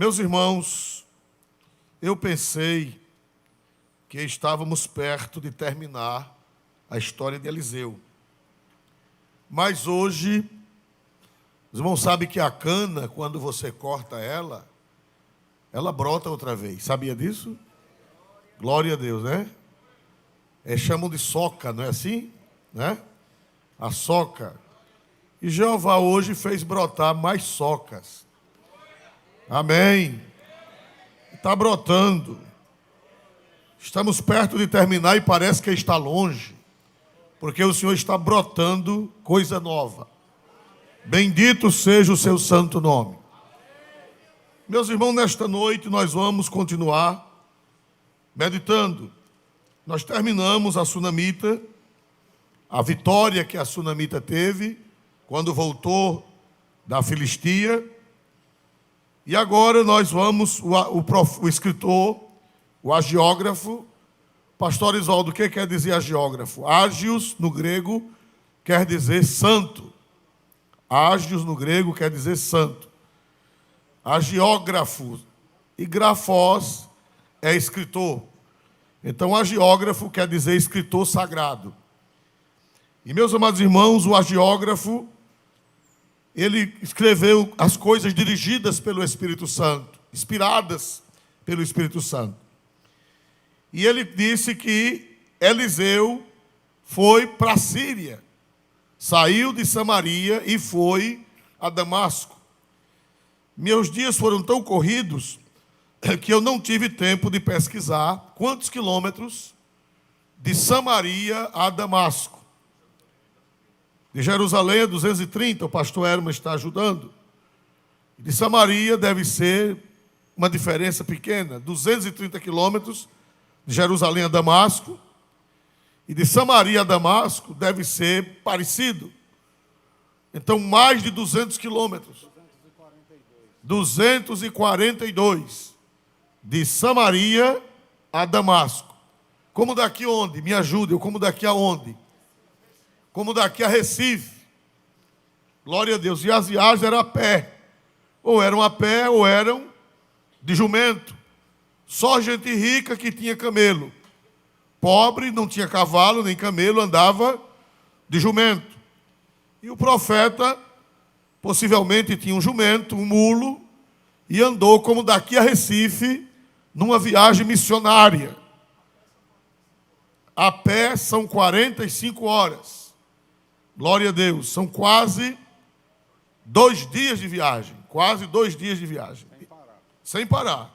Meus irmãos, eu pensei que estávamos perto de terminar a história de Eliseu. Mas hoje, os irmãos sabem que a cana, quando você corta ela brota outra vez. Sabia disso? Glória a Deus, né? Chamam de soca, não é assim? Né? A soca. E Jeová hoje fez brotar mais socas. Amém. Está brotando. Estamos perto de terminar e parece que está longe. Porque o Senhor está brotando coisa nova. Bendito seja o seu santo nome. Meus irmãos, nesta noite nós vamos continuar meditando. Nós terminamos a Sunamita, a vitória que a Sunamita teve quando voltou da Filistia. E agora nós vamos, o escritor, o agiógrafo, pastor Isoldo, o que quer dizer agiógrafo? Ágios, no grego, quer dizer santo. Ágios, no grego, quer dizer santo. Agiógrafo e grafós é escritor. Então, agiógrafo quer dizer escritor sagrado. E, meus amados irmãos, o agiógrafo, ele escreveu as coisas dirigidas pelo Espírito Santo, inspiradas pelo Espírito Santo. E ele disse que Eliseu foi para a Síria, saiu de Samaria e foi a Damasco. Meus dias foram tão corridos que eu não tive tempo de pesquisar quantos quilômetros de Samaria a Damasco. De Jerusalém a 230, o pastor Herman está ajudando. De Samaria deve ser uma diferença pequena, 230 quilômetros de Jerusalém a Damasco. E de Samaria a Damasco deve ser parecido. Então, mais de 200 quilômetros. 242. De Samaria a Damasco. Como daqui onde? Me ajude, como daqui aonde? Como daqui a Recife. Glória a Deus. E as viagens eram a pé. Ou eram a pé, ou eram de jumento. Só gente rica que tinha camelo. Pobre, não tinha cavalo, nem camelo, andava de jumento. E o profeta, possivelmente, tinha um jumento, um mulo, e andou como daqui a Recife, numa viagem missionária. A pé são 45 horas. Glória a Deus. São quase 2 dias de viagem. Quase 2 dias de viagem. Sem parar.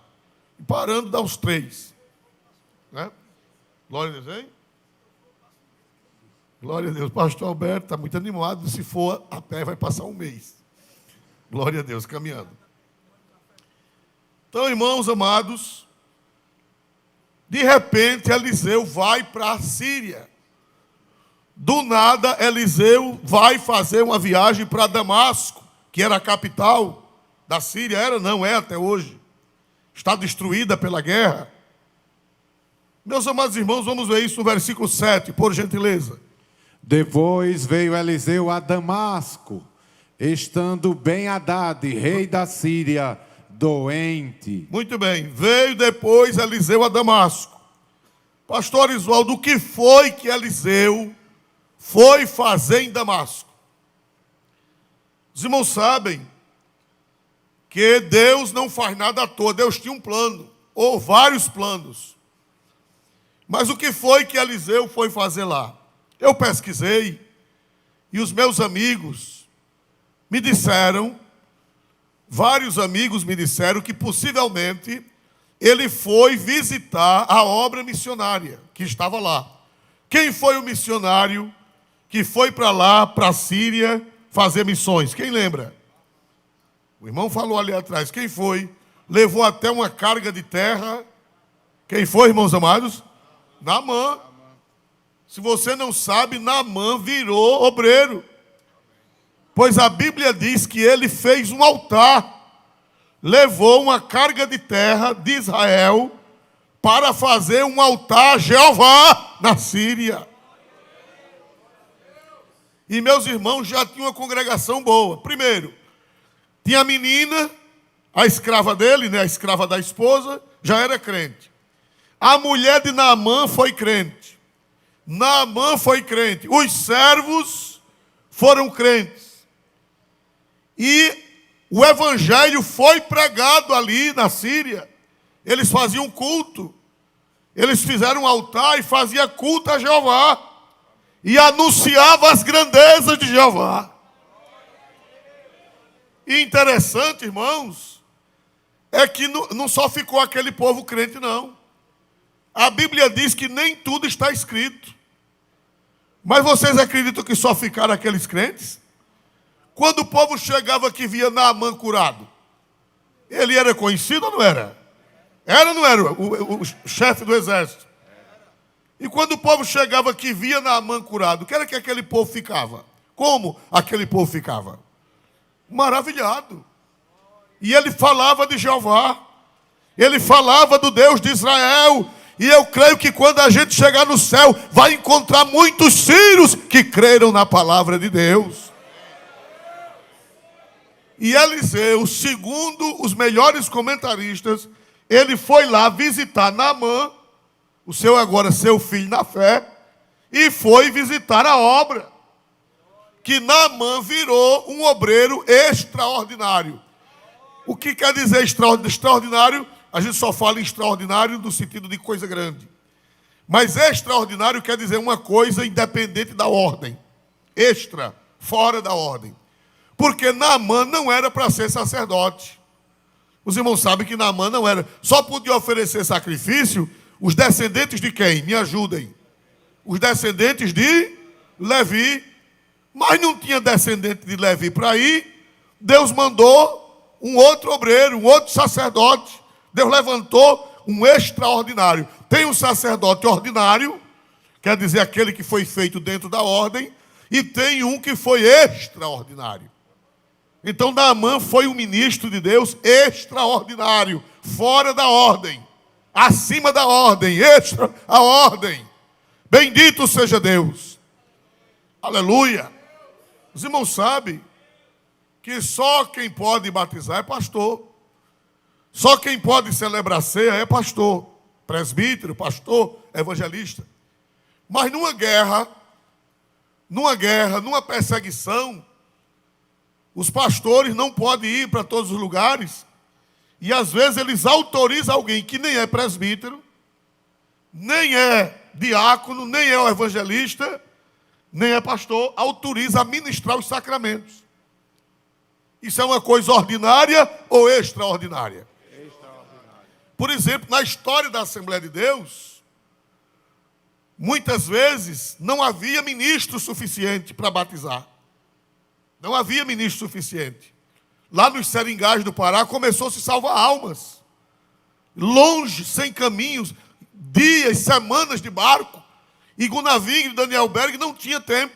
E parando dá uns 3. Né? Glória a Deus, hein? Glória a Deus. Pastor Alberto está muito animado. Se for a pé, vai passar um mês. Glória a Deus, caminhando. Então, irmãos amados, de repente Eliseu vai para a Síria. Do nada, Eliseu vai fazer uma viagem para Damasco, que era a capital da Síria. Era, não é até hoje. Está destruída pela guerra. Meus amados irmãos, vamos ver isso no versículo 7, por gentileza. Depois veio Eliseu a Damasco, estando Ben-Hadad, rei da Síria, doente. Muito bem, veio depois Eliseu a Damasco. Pastor Isoldo, o que foi que Eliseu foi fazer em Damasco? Os irmãos sabem que Deus não faz nada à toa. Deus tinha um plano, ou vários planos. Mas o que foi que Eliseu foi fazer lá? Eu pesquisei, e os meus amigos me disseram, vários amigos me disseram que possivelmente ele foi visitar a obra missionária que estava lá. Quem foi o missionário que foi para lá, para a Síria, fazer missões? Quem lembra? O irmão falou ali atrás. Quem foi? Levou até uma carga de terra. Quem foi, irmãos amados? Naamã. Se você não sabe, Naamã virou obreiro. Pois a Bíblia diz que ele fez um altar. Levou uma carga de terra de Israel para fazer um altar a Jeová na Síria. E meus irmãos já tinham uma congregação boa. Primeiro, tinha a menina, A escrava dele, né, a escrava da esposa, já era crente. A mulher de Naamã foi crente. Naamã foi crente. Os servos foram crentes. E o evangelho foi pregado ali na Síria. Eles faziam culto. Eles fizeram um altar e faziam culto a Jeová. E anunciavam as grandezas de Jeová. E interessante, irmãos, é que não só ficou aquele povo crente, não. A Bíblia diz que nem tudo está escrito. Mas vocês acreditam que só ficaram aqueles crentes? Quando o povo chegava que via Naamã curado, ele era conhecido ou não era? Era ou não era o chefe do exército? E quando o povo chegava que via Naamã curado, o que era que aquele povo ficava? Como aquele povo ficava? Maravilhado. E ele falava de Jeová. Ele falava do Deus de Israel. E eu creio que quando a gente chegar no céu, vai encontrar muitos sírios que creram na palavra de Deus. E Eliseu, segundo os melhores comentaristas, ele foi lá visitar Naamã, seu filho na fé, e foi visitar a obra. Que Naamã virou um obreiro extraordinário. O que quer dizer extraordinário? A gente só fala em extraordinário no sentido de coisa grande. Mas extraordinário quer dizer uma coisa independente da ordem. Extra, fora da ordem. Porque Naamã não era para ser sacerdote. Os irmãos sabem que Naamã não era. Só podia oferecer sacrifício os descendentes de quem? Me ajudem. Os descendentes de Levi. Mas não tinha descendente de Levi para ir. Deus mandou um outro obreiro, um outro sacerdote. Deus levantou um extraordinário. Tem um sacerdote ordinário, quer dizer aquele que foi feito dentro da ordem, e tem um que foi extraordinário. Então Naamã foi um ministro de Deus extraordinário, fora da ordem, acima da ordem, extra a ordem. Bendito seja Deus. Aleluia. Os irmãos sabem que só quem pode batizar é pastor. Só quem pode celebrar ceia é pastor, presbítero, pastor, evangelista. Mas numa guerra, numa perseguição, os pastores não podem ir para todos os lugares. E às vezes eles autorizam alguém que nem é presbítero, nem é diácono, nem é o evangelista, nem é pastor, autoriza a ministrar os sacramentos. Isso é uma coisa ordinária ou extraordinária? Por exemplo, na história da Assembleia de Deus, muitas vezes não havia ministro suficiente para batizar. Não havia ministro suficiente. Lá nos seringais do Pará começou a se salvar almas. Longe, sem caminhos, dias, semanas de barco. E Gunaving e Daniel Berg não tinha tempo.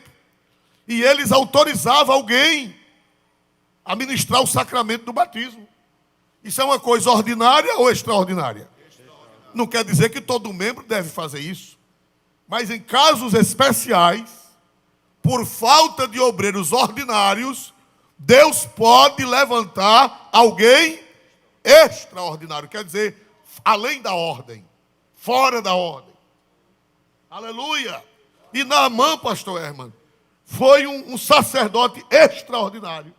E eles autorizavam alguém a ministrar o sacramento do batismo. Isso é uma coisa ordinária ou extraordinária? Não quer dizer que todo membro deve fazer isso. Mas em casos especiais, por falta de obreiros ordinários, Deus pode levantar alguém extraordinário. Quer dizer, além da ordem, fora da ordem. Aleluia! E Naamã, pastor Herman, foi um sacerdote extraordinário.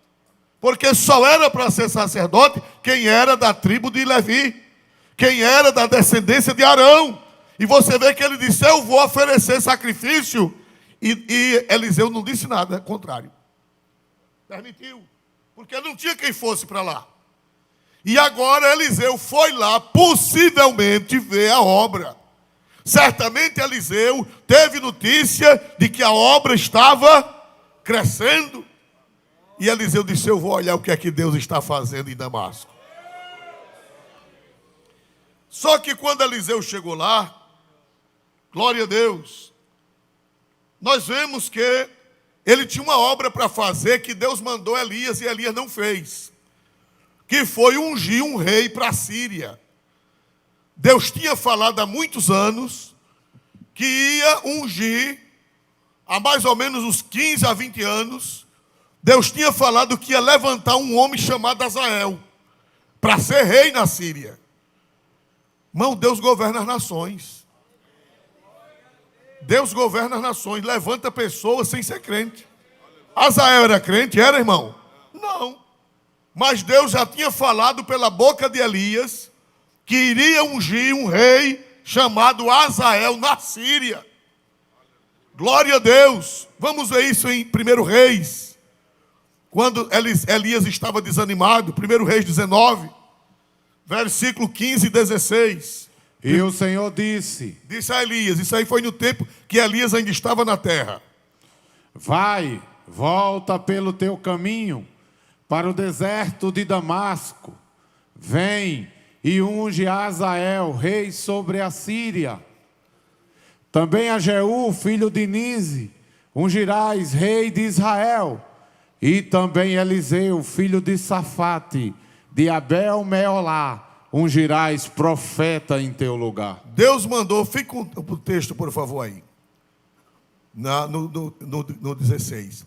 Porque só era para ser sacerdote quem era da tribo de Levi, quem era da descendência de Arão. E você vê que ele disse, eu vou oferecer sacrifício. E Eliseu não disse nada, contrário. Permitiu, porque não tinha quem fosse para lá. E agora Eliseu foi lá, possivelmente, ver a obra. Certamente Eliseu teve notícia de que a obra estava crescendo. E Eliseu disse, eu vou olhar o que é que Deus está fazendo em Damasco. Só que quando Eliseu chegou lá, glória a Deus, nós vemos que ele tinha uma obra para fazer que Deus mandou Elias e Elias não fez. Que foi ungir um rei para a Síria. Deus tinha falado há muitos anos que ia ungir, há mais ou menos uns 15 a 20 anos, Deus tinha falado que ia levantar um homem chamado Azael para ser rei na Síria. Irmão, Deus governa as nações. Deus governa as nações, levanta pessoas sem ser crente. Azael era crente? Era, irmão? Não. Mas Deus já tinha falado pela boca de Elias que iria ungir um rei chamado Azael na Síria. Glória a Deus. Vamos ver isso em 1 Reis. Quando Elias estava desanimado, 1 Reis 19, versículo 15 e 16. E o Senhor disse a Elias, isso aí foi no tempo que Elias ainda estava na terra. Vai, volta pelo teu caminho para o deserto de Damasco. Vem e unge Azael, rei sobre a Síria. Também a Jeú, filho de Nise, ungirás rei de Israel. E também Eliseu, filho de Safate, de Abel-Meolá, ungirás profeta em teu lugar. Deus mandou, fique com o texto, por favor, aí. No 16.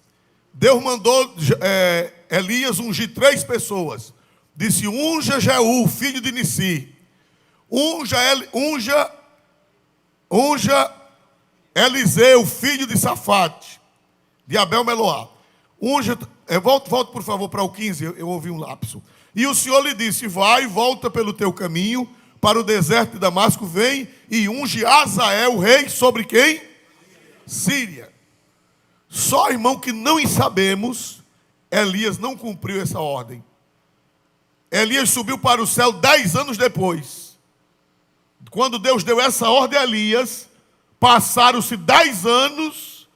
Deus mandou Elias ungir 3 pessoas. Disse, unja Jeú, filho de Nissi. Unja Eliseu, filho de Safate, de Abel-Meolá. Volta por favor para o 15, eu ouvi um lapso. E o Senhor lhe disse, vai, volta pelo teu caminho para o deserto de Damasco, vem e unge Azael, rei sobre quem? Síria. Só, irmão, que não sabemos, Elias não cumpriu essa ordem. Elias subiu para o céu 10 anos depois. Quando Deus deu essa ordem a Elias, passaram-se 10 anos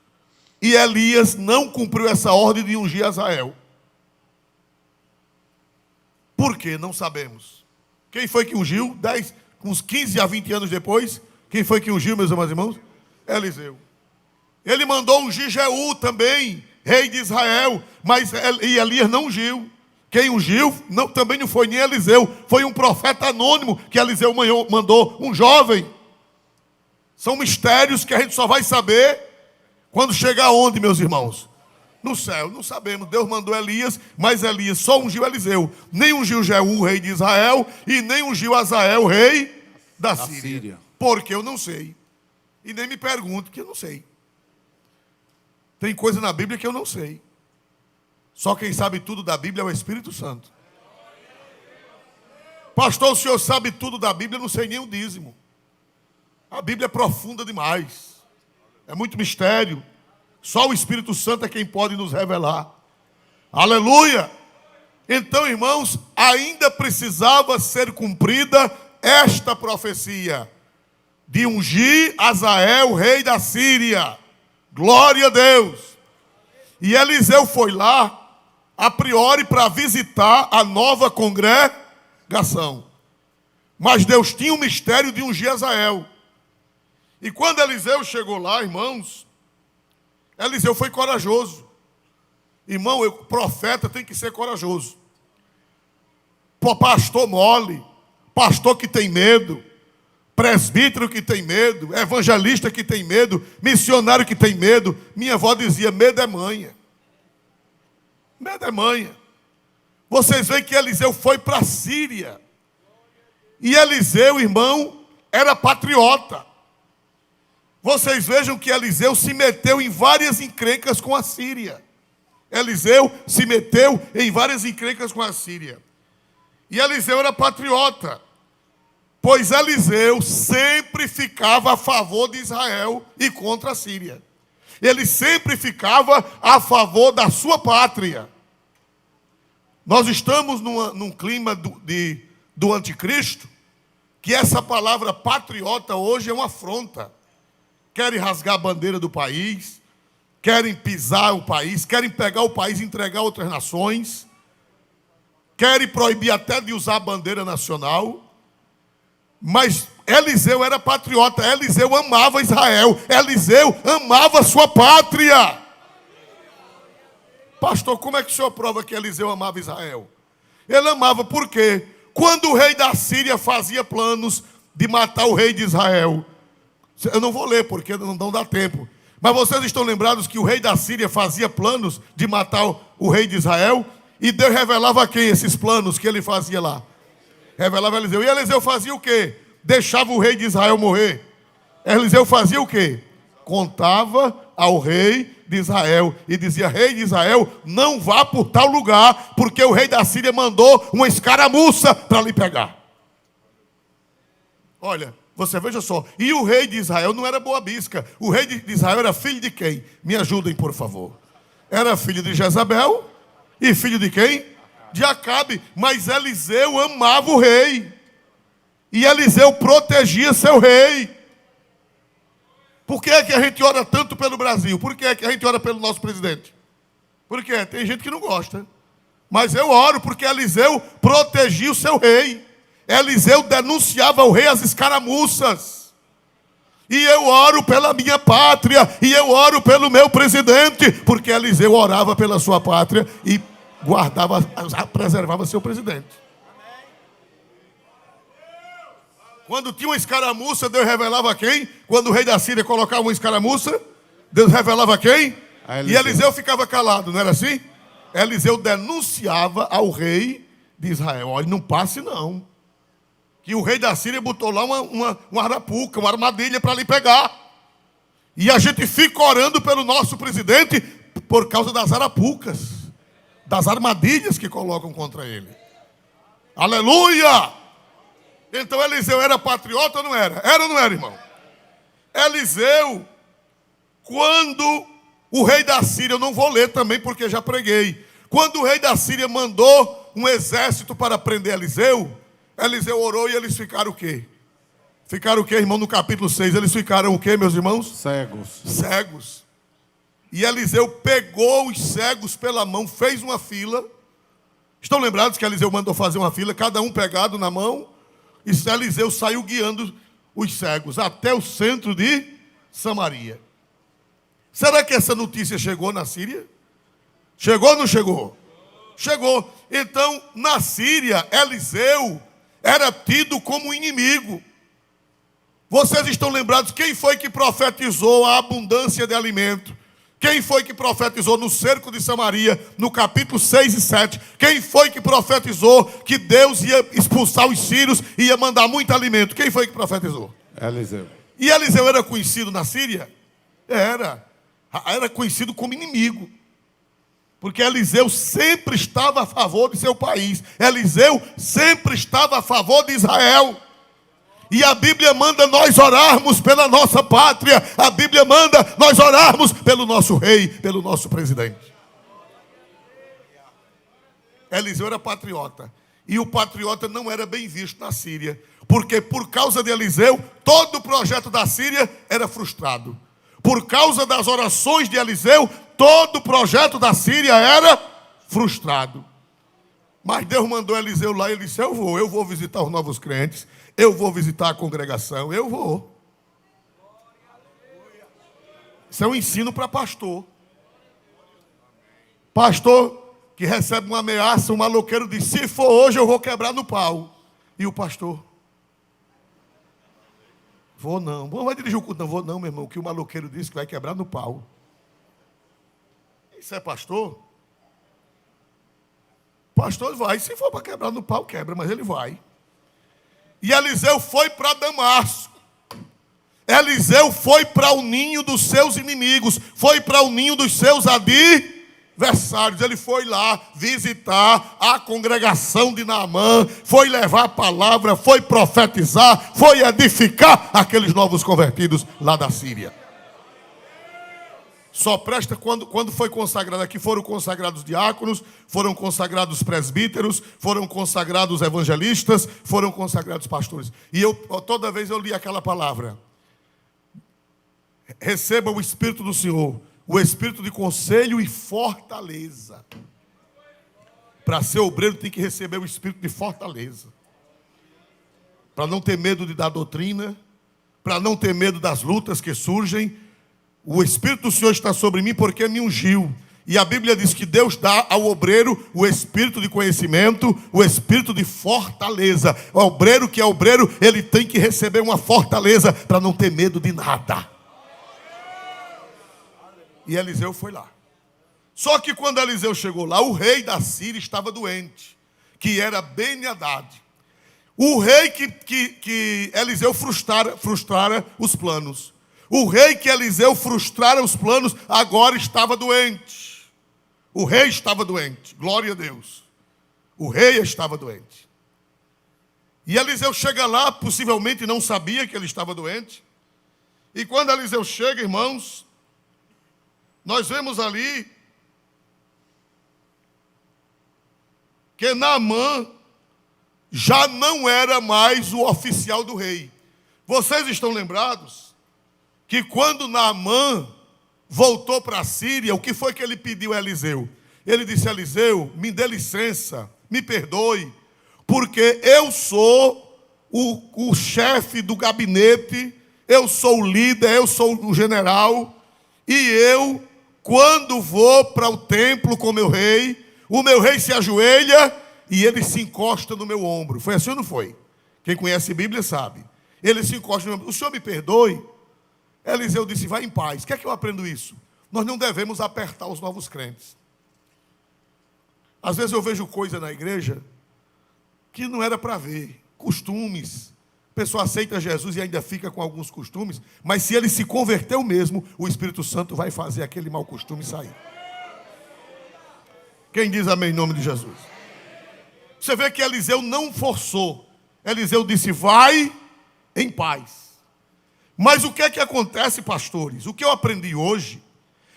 e Elias não cumpriu essa ordem de ungir Azael. Por quê? Não sabemos. Quem foi que ungiu? Uns 15 a 20 anos depois, quem foi que ungiu, meus amados irmãos? Eliseu. Ele mandou ungir Jeú também, rei de Israel, mas Elias não ungiu. Quem ungiu também não foi nem Eliseu, foi um profeta anônimo que Eliseu mandou, um jovem. São mistérios que a gente só vai saber quando chegar onde, meus irmãos? No céu, não sabemos. Deus mandou Elias, mas Elias só ungiu Eliseu. Nem ungiu Jeú, rei de Israel, e nem ungiu Azael, rei da Síria. Porque eu não sei. E nem me pergunto, que eu não sei. Tem coisa na Bíblia que eu não sei. Só quem sabe tudo da Bíblia é o Espírito Santo. Pastor, o senhor sabe tudo da Bíblia, eu não sei nem o dízimo. A Bíblia é profunda demais. É muito mistério. Só o Espírito Santo é quem pode nos revelar. Aleluia! Então, irmãos, ainda precisava ser cumprida esta profecia de ungir Azael, rei da Síria. Glória a Deus! E Eliseu foi lá, a priori, para visitar a nova congregação. Mas Deus tinha o mistério de ungir Azael. E quando Eliseu chegou lá, irmãos, Eliseu foi corajoso. Irmão, o profeta tem que ser corajoso. Pastor mole, pastor que tem medo, presbítero que tem medo, evangelista que tem medo, missionário que tem medo. Minha avó dizia, medo é manha. Medo é manha. Vocês veem que Eliseu foi para a Síria. E Eliseu, irmão, era patriota. Vocês vejam que Eliseu se meteu em várias encrencas com a Síria. Eliseu se meteu em várias encrencas com a Síria. E Eliseu era patriota. Pois Eliseu sempre ficava a favor de Israel e contra a Síria. Ele sempre ficava a favor da sua pátria. Nós estamos num clima do anticristo, que essa palavra patriota hoje é uma afronta. Querem rasgar a bandeira do país, querem pisar o país, querem pegar o país e entregar a outras nações, querem proibir até de usar a bandeira nacional. Mas Eliseu era patriota, Eliseu amava Israel, Eliseu amava a sua pátria. Pastor, como é que o senhor prova que Eliseu amava Israel? Ele amava porque quando o rei da Síria fazia planos de matar o rei de Israel, eu não vou ler porque não dá tempo, mas vocês estão lembrados que o rei da Síria fazia planos de matar o rei de Israel? E Deus revelava a quem esses planos que ele fazia lá? Revelava Eliseu. E Eliseu fazia o quê? Deixava o rei de Israel morrer. Eliseu fazia o quê? Contava ao rei de Israel e dizia: rei de Israel, não vá por tal lugar, porque o rei da Síria mandou uma escaramuça para lhe pegar. Olha, você veja só. E o rei de Israel não era boa bisca. O rei de Israel era filho de quem? Me ajudem, por favor. Era filho de Jezabel e filho de quem? De Acabe. Mas Eliseu amava o rei. E Eliseu protegia seu rei. Por que é que a gente ora tanto pelo Brasil? Por que é que a gente ora pelo nosso presidente? Por quê? Tem gente que não gosta. Mas eu oro porque Eliseu protegia o seu rei. Eliseu denunciava ao rei as escaramuças. E eu oro pela minha pátria. E eu oro pelo meu presidente. Porque Eliseu orava pela sua pátria e guardava, preservava seu presidente. Quando tinha uma escaramuça, Deus revelava quem? Quando o rei da Síria colocava uma escaramuça, Deus revelava quem? E Eliseu ficava calado, não era assim? Eliseu denunciava ao rei de Israel: olha, não passe não. Que o rei da Síria botou lá uma arapuca, uma armadilha para lhe pegar. E a gente fica orando pelo nosso presidente por causa das arapucas, das armadilhas que colocam contra ele. Aleluia! Então Eliseu era patriota ou não era? Era ou não era, irmão? Eliseu, quando o rei da Síria, eu não vou ler também porque já preguei. Quando o rei da Síria mandou um exército para prender Eliseu, Eliseu orou e eles ficaram o quê? Ficaram o quê, irmão? No capítulo 6, eles ficaram o quê, meus irmãos? Cegos. Cegos. E Eliseu pegou os cegos pela mão, fez uma fila. Estão lembrados que Eliseu mandou fazer uma fila, cada um pegado na mão? E Eliseu saiu guiando os cegos até o centro de Samaria. Será que essa notícia chegou na Síria? Chegou ou não chegou? Chegou. Então, na Síria, Eliseu era tido como inimigo. Vocês estão lembrados quem foi que profetizou a abundância de alimento? Quem foi que profetizou no cerco de Samaria, no capítulo 6 e 7? Quem foi que profetizou que Deus ia expulsar os sírios e ia mandar muito alimento? Quem foi que profetizou? Eliseu. E Eliseu era conhecido na Síria? Era conhecido como inimigo. Porque Eliseu sempre estava a favor de seu país. Eliseu sempre estava a favor de Israel. E a Bíblia manda nós orarmos pela nossa pátria. A Bíblia manda nós orarmos pelo nosso rei, pelo nosso presidente. Eliseu era patriota. E o patriota não era bem visto na Síria. Porque por causa de Eliseu, todo o projeto da Síria era frustrado. Por causa das orações de Eliseu, todo o projeto da Síria era frustrado. Mas Deus mandou Eliseu lá e ele disse: eu vou visitar os novos crentes. Eu vou visitar a congregação, eu vou. Isso é um ensino para pastor. Pastor que recebe uma ameaça, um maloqueiro diz: se for hoje eu vou quebrar no pau. E o pastor: vou não. Vai dirigir o culto? Não vou não, meu irmão, que o maloqueiro disse que vai quebrar no pau. Isso é pastor? Pastor vai, se for para quebrar no pau, quebra, mas ele vai. E Eliseu foi para Damasco. Eliseu foi para o ninho dos seus inimigos. Foi para o ninho dos seus adversários. Ele foi lá visitar a congregação de Naamã. Foi levar a palavra, foi profetizar, foi edificar aqueles novos convertidos lá da Síria. Só presta quando foi consagrado. Aqui foram consagrados diáconos, foram consagrados presbíteros, foram consagrados evangelistas, foram consagrados pastores. E toda vez eu li aquela palavra: receba o Espírito do Senhor, o Espírito de conselho e fortaleza. Para ser obreiro tem que receber o Espírito de fortaleza. Para não ter medo de dar doutrina, para não ter medo das lutas que surgem. O Espírito do Senhor está sobre mim porque me ungiu. E a Bíblia diz que Deus dá ao obreiro o espírito de conhecimento, o espírito de fortaleza. O obreiro que é obreiro, ele tem que receber uma fortaleza para não ter medo de nada. E Eliseu foi lá. Só que quando Eliseu chegou lá, o rei da Síria estava doente, que era Ben-Hadad. O rei que Eliseu frustrara os planos. O rei que Eliseu frustrara os planos agora estava doente. O rei estava doente. Glória a Deus. O rei estava doente. E Eliseu chega lá, possivelmente não sabia que ele estava doente. E quando Eliseu chega, irmãos, nós vemos ali que Naamã já não era mais o oficial do rei. Vocês estão lembrados que quando Naamã voltou para a Síria, o que foi que ele pediu a Eliseu? Ele disse: Eliseu, me dê licença, me perdoe, porque eu sou o chefe do gabinete, eu sou o líder, eu sou o general, e eu, quando vou para o templo com o meu rei se ajoelha e ele se encosta no meu ombro. Foi assim ou não foi? Quem conhece a Bíblia sabe. Ele se encosta no meu ombro. O senhor me perdoe? Eliseu disse: vai em paz. Quer que eu aprendo isso? Nós não devemos apertar os novos crentes. Às vezes eu vejo coisa na igreja que não era para ver. Costumes. A pessoa aceita Jesus e ainda fica com alguns costumes, mas se ele se converteu mesmo, o Espírito Santo vai fazer aquele mau costume sair. Quem diz amém em nome de Jesus? Você vê que Eliseu não forçou. Eliseu disse: vai em paz. Mas o que é que acontece, pastores? O que eu aprendi hoje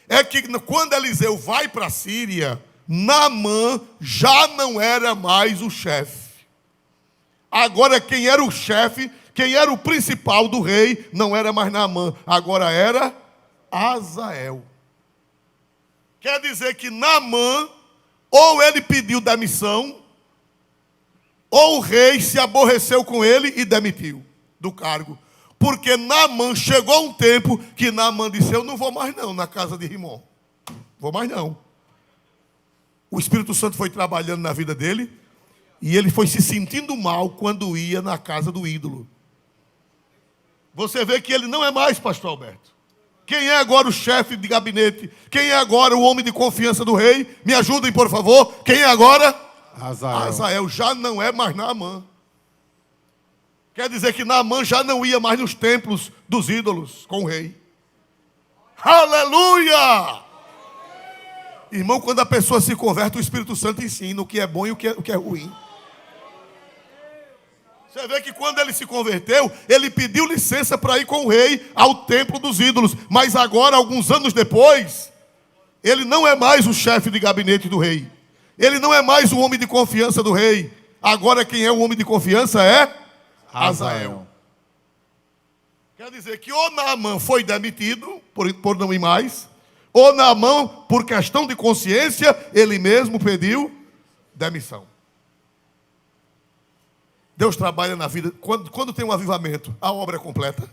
é que quando Eliseu vai para a Síria, Naamã já não era mais o chefe. Agora quem era o chefe, quem era o principal do rei, não era mais Naamã, agora era Azael. Quer dizer que Naamã, ou ele pediu demissão, ou o rei se aborreceu com ele e demitiu do cargo. Porque Naamã, chegou um tempo que Naamã disse: eu não vou mais não na casa de Rimon. Vou mais não. O Espírito Santo foi trabalhando na vida dele e ele foi se sentindo mal quando ia na casa do ídolo. Você vê que ele não é mais, pastor Alberto. Quem é agora o chefe de gabinete? Quem é agora o homem de confiança do rei? Me ajudem, por favor. Quem é agora? Azael. Já não é mais Naamã. Quer dizer que Naamã já não ia mais nos templos dos ídolos com o rei. Aleluia! Irmão, quando a pessoa se converte, o Espírito Santo ensina o que é bom e o que é ruim. Você vê que quando ele se converteu, ele pediu licença para ir com o rei ao templo dos ídolos. Mas agora, alguns anos depois, ele não é mais o chefe de gabinete do rei. Ele não é mais o homem de confiança do rei. Agora quem é o homem de confiança é Azael. Quer dizer que ou Naamã foi demitido por não ir mais, ou Naamã, por questão de consciência, ele mesmo pediu demissão. Deus trabalha na vida. Quando tem um avivamento, a obra é completa.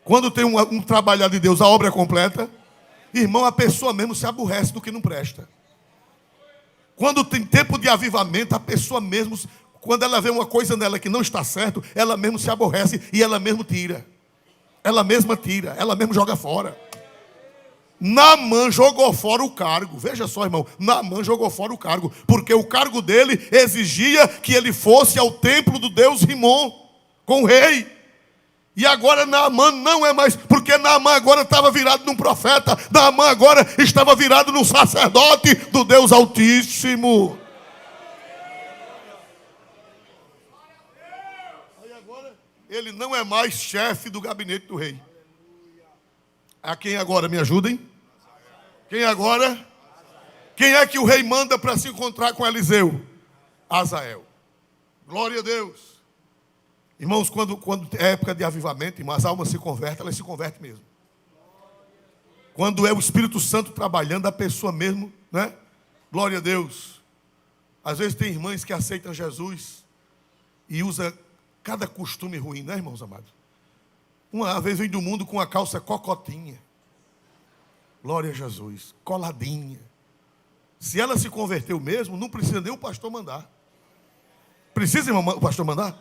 Quando tem um trabalhar de Deus, a obra é completa. Irmão, a pessoa mesmo se aborrece do que não presta. Quando tem tempo de avivamento, a pessoa mesmo, quando ela vê uma coisa nela que não está certo, ela mesmo se aborrece e ela mesmo tira. Ela mesma tira, ela mesmo joga fora. Naamã jogou fora o cargo. Veja só, irmão, Naamã jogou fora o cargo, porque o cargo dele exigia que ele fosse ao templo do deus Rimon com o rei. E agora Naamã não é mais, porque Naamã agora estava virado num profeta. Naamã agora estava virado num sacerdote do Deus Altíssimo. Aí agora ele não é mais chefe do gabinete do rei. A quem agora? Me ajudem. Quem agora? Quem é que o rei manda para se encontrar com Eliseu? Azael. Glória a Deus. Irmãos, quando é época de avivamento, irmãos, as almas se convertem, elas se convertem mesmo. Quando é o Espírito Santo trabalhando, a pessoa mesmo, né? Glória a Deus. Às vezes tem irmãs que aceitam Jesus e usa cada costume ruim, né, irmãos amados? Uma vez vem do mundo com a calça cocotinha. Glória a Jesus. Coladinha. Se ela se converteu mesmo, não precisa nem o pastor mandar. Precisa, irmão, o pastor mandar?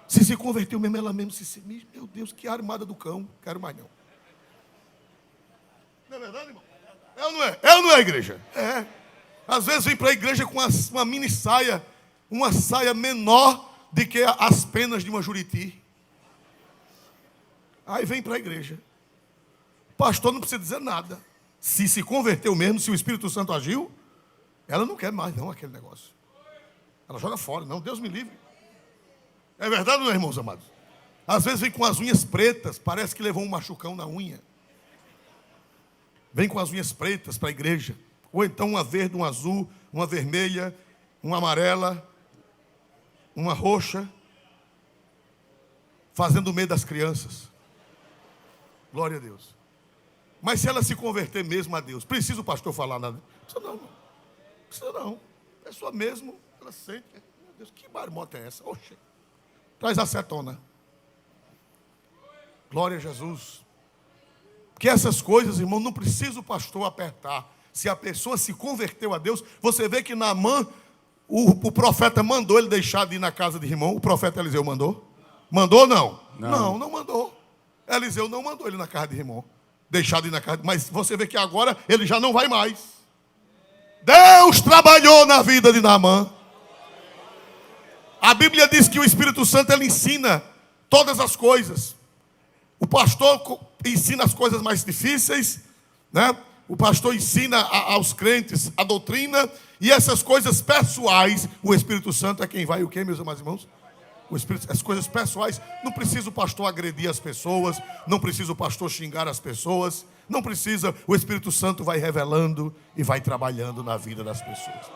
Se converteu mesmo, ela mesmo meu Deus, que armada do cão. Quero mais não. Não é verdade, irmão? É ou não é? É ou não é, igreja? É. Às vezes vem para a igreja com uma mini saia, uma saia menor do que as penas de uma Juriti. Aí vem para a igreja. O pastor não precisa dizer nada. Se converteu mesmo, se o Espírito Santo agiu, ela não quer mais não aquele negócio. Ela joga fora, não, Deus me livre. É verdade, não é, irmãos amados? Às vezes vem com as unhas pretas, parece que levou um machucão na unha. Vem com as unhas pretas para a igreja. Ou então uma verde, uma azul, uma vermelha, uma amarela, uma roxa, fazendo o meio das crianças. Glória a Deus. Mas se ela se converter mesmo a Deus, precisa o pastor falar nada? Precisa não, irmão. Precisa não. A pessoa mesmo, ela sente. Meu Deus, que marmota é essa? Oxe. Traz acetona. Glória a Jesus. Porque essas coisas, irmão, não precisa o pastor apertar. Se a pessoa se converteu a Deus, você vê que Naamã, o profeta mandou ele deixar de ir na casa de irmão. O profeta Eliseu mandou? Mandou ou não? Não mandou. Eliseu não mandou ele na casa de irmão. Deixar de ir na casa, mas você vê que agora ele já não vai mais. Deus trabalhou na vida de Naamã. A Bíblia diz que o Espírito Santo ele ensina todas as coisas. O pastor ensina as coisas mais difíceis, né? O pastor ensina aos crentes a doutrina e essas coisas pessoais. O Espírito Santo é quem vai o quê, meus amados irmãos? O Espírito, as coisas pessoais, não precisa o pastor agredir as pessoas, não precisa o pastor xingar as pessoas, não precisa, o Espírito Santo vai revelando e vai trabalhando na vida das pessoas.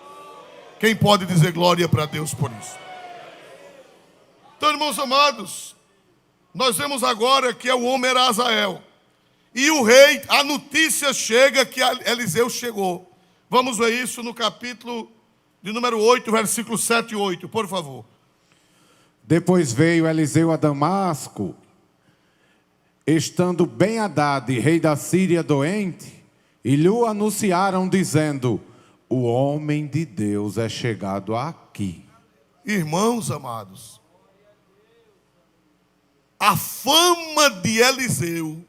Quem pode dizer glória para Deus por isso? Então, irmãos amados, nós vemos agora que o homem era Azael, e o rei, a notícia chega que Eliseu chegou. Vamos ver isso no capítulo de número 8, versículos 7 e 8, por favor. Depois veio Eliseu a Damasco, estando Ben-Hadad, rei da Síria, doente, e lhe anunciaram, dizendo: o homem de Deus é chegado aqui. Irmãos amados, a fama de Eliseu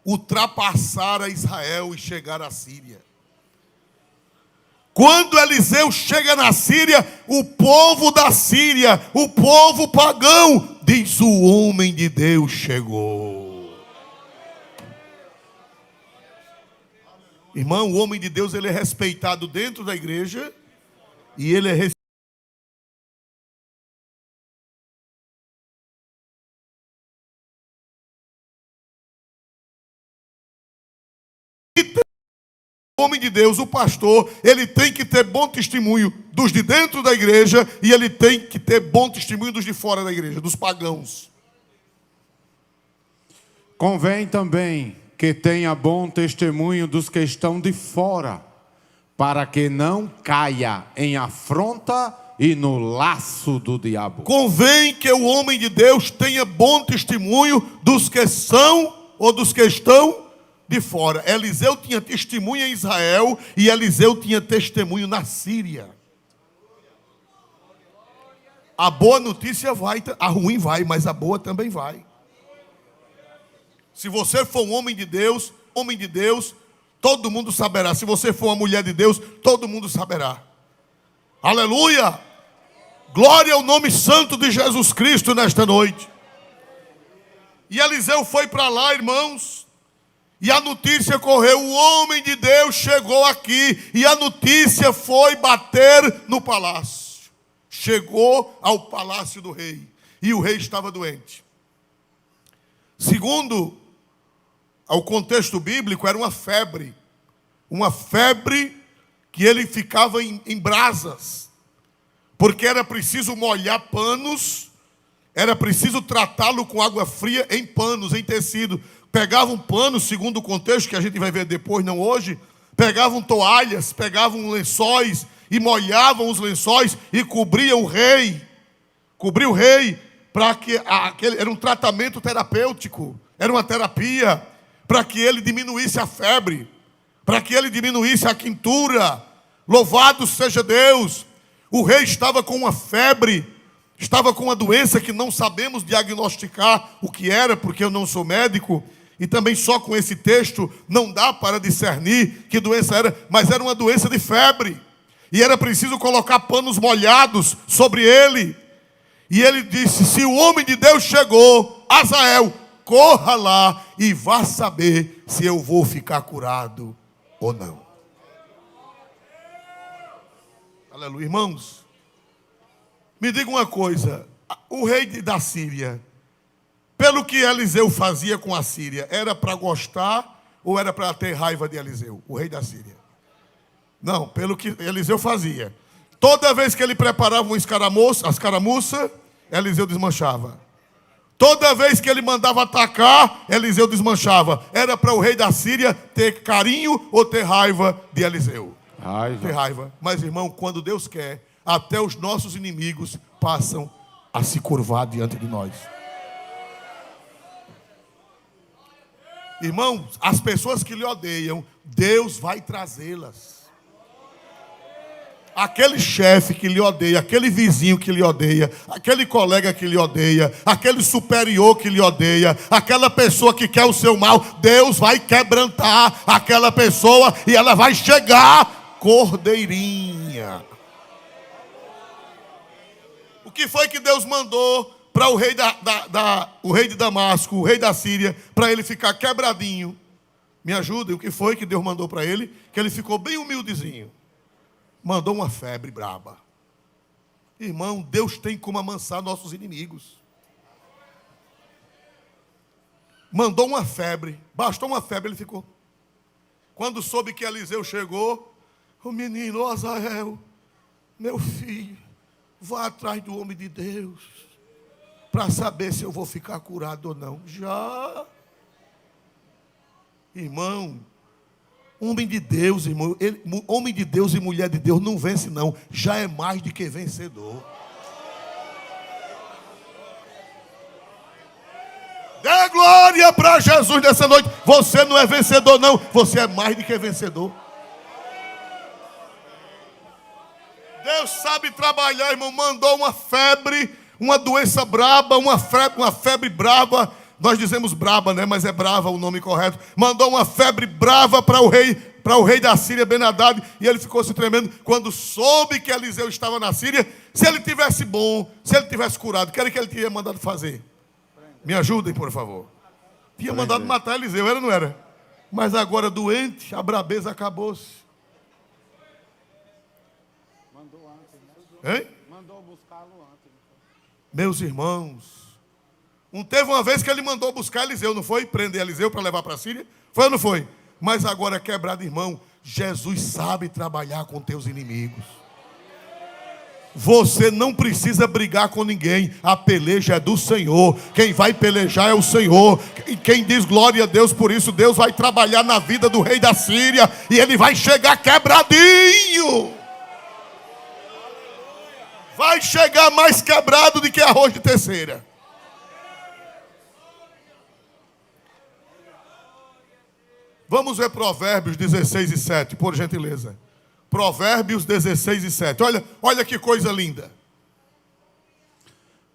ultrapassara Israel e chegar à Síria. Quando Eliseu chega na Síria, o povo da Síria, o povo pagão, diz: o homem de Deus chegou. Irmão, o homem de Deus ele é respeitado dentro da igreja e ele é respeitado. O homem de Deus, o pastor, ele tem que ter bom testemunho dos de dentro da igreja e ele tem que ter bom testemunho dos de fora da igreja, dos pagãos. Convém também que tenha bom testemunho dos que estão de fora, para que não caia em afronta e no laço do diabo. Convém que o homem de Deus tenha bom testemunho dos que são ou dos que estão de fora. Eliseu tinha testemunho em Israel e Eliseu tinha testemunho na Síria. A boa notícia vai, a ruim vai, mas a boa também vai. Se você for um homem de Deus, todo mundo saberá. Se você for uma mulher de Deus, todo mundo saberá. Aleluia! Glória ao nome santo de Jesus Cristo nesta noite. E Eliseu foi para lá, irmãos. E a notícia correu, o homem de Deus chegou aqui. E a notícia foi bater no palácio. Chegou ao palácio do rei. E o rei estava doente. Segundo o contexto bíblico, era uma febre. Uma febre que ele ficava em brasas. Porque era preciso molhar panos. Era preciso tratá-lo com água fria em panos, em tecido. Pegavam panos, segundo o contexto que a gente vai ver depois, não hoje. Pegavam toalhas, pegavam lençóis e molhavam os lençóis e cobriam o rei. Cobriu o rei para que era um tratamento terapêutico, era uma terapia para que ele diminuísse a febre, para que ele diminuísse a quintura. Louvado seja Deus! O rei estava com uma febre, estava com uma doença que não sabemos diagnosticar o que era, porque eu não sou médico. E também só com esse texto não dá para discernir que doença era, mas era uma doença de febre. E era preciso colocar panos molhados sobre ele. E ele disse: se o homem de Deus chegou, Azael, corra lá e vá saber se eu vou ficar curado ou não. Aleluia. Irmãos, me diga uma coisa. O rei da Síria, pelo que Eliseu fazia com a Síria, era para gostar ou era para ter raiva de Eliseu, o rei da Síria? Não, pelo que Eliseu fazia. Toda vez que ele preparava uma escaramuça, Eliseu desmanchava. Toda vez que ele mandava atacar, Eliseu desmanchava. Era para o rei da Síria ter carinho ou ter raiva de Eliseu? Ter raiva. Mas, irmão, quando Deus quer, até os nossos inimigos passam a se curvar diante de nós. Irmão, as pessoas que lhe odeiam, Deus vai trazê-las. Aquele chefe que lhe odeia, aquele vizinho que lhe odeia, aquele colega que lhe odeia, aquele superior que lhe odeia, aquela pessoa que quer o seu mal, Deus vai quebrantar aquela pessoa e ela vai chegar cordeirinha. O que foi que Deus mandou para o rei o rei de Damasco, o rei da Síria, para ele ficar quebradinho? Me ajudem, o que foi que Deus mandou para ele? Que ele ficou bem humildezinho. Mandou uma febre braba. Irmão, Deus tem como amansar nossos inimigos. Mandou uma febre, bastou uma febre, ele ficou. Quando soube que Eliseu chegou, o menino, Azael, meu filho, vá atrás do homem de Deus, para saber se eu vou ficar curado ou não. Já. Irmão, homem de Deus, irmão, homem de Deus e mulher de Deus não vence não, já é mais do que vencedor. Dê glória para Jesus nessa noite. Você não é vencedor não, você é mais do que vencedor. Deus sabe trabalhar, irmão. Mandou uma febre, uma doença braba, uma febre braba. Nós dizemos braba, né? Mas é brava o nome correto. Mandou uma febre brava para o rei da Síria, Ben-Hadad, e ele ficou se tremendo quando soube que Eliseu estava na Síria. Se ele tivesse bom, se ele tivesse curado, o que era que ele tinha mandado fazer? Me ajudem, por favor. Tinha mandado matar Eliseu, era ou não era? Mas agora doente, a brabeza acabou-se. Mandou antes, né? Hein? Mandou buscá-lo antes. Meus irmãos, teve uma vez que ele mandou buscar Eliseu, não foi? Prender Eliseu para levar para a Síria? Foi ou não foi? Mas agora quebrado, irmão, Jesus sabe trabalhar com teus inimigos. Você não precisa brigar com ninguém. A peleja é do Senhor. Quem vai pelejar é o Senhor. Quem diz glória a Deus por isso, Deus vai trabalhar na vida do rei da Síria e ele vai chegar quebradinho. Vai chegar mais quebrado do que arroz de terceira. Vamos ver Provérbios 16 e 7, por gentileza. Provérbios 16 e 7. Olha que coisa linda.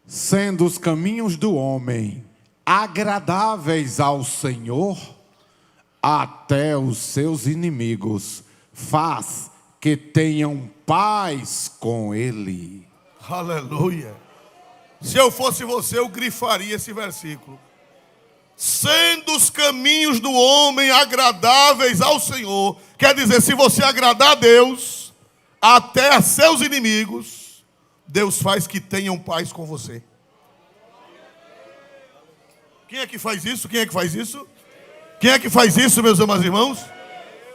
Sendo os caminhos do homem agradáveis ao Senhor, até os seus inimigos faz que tenham paz com ele. Aleluia. Se eu fosse você, eu grifaria esse versículo. Sendo os caminhos do homem agradáveis ao Senhor, quer dizer, se você agradar a Deus, até a seus inimigos, Deus faz que tenham paz com você. Quem é que faz isso? Quem é que faz isso? Quem é que faz isso, meus amados irmãos?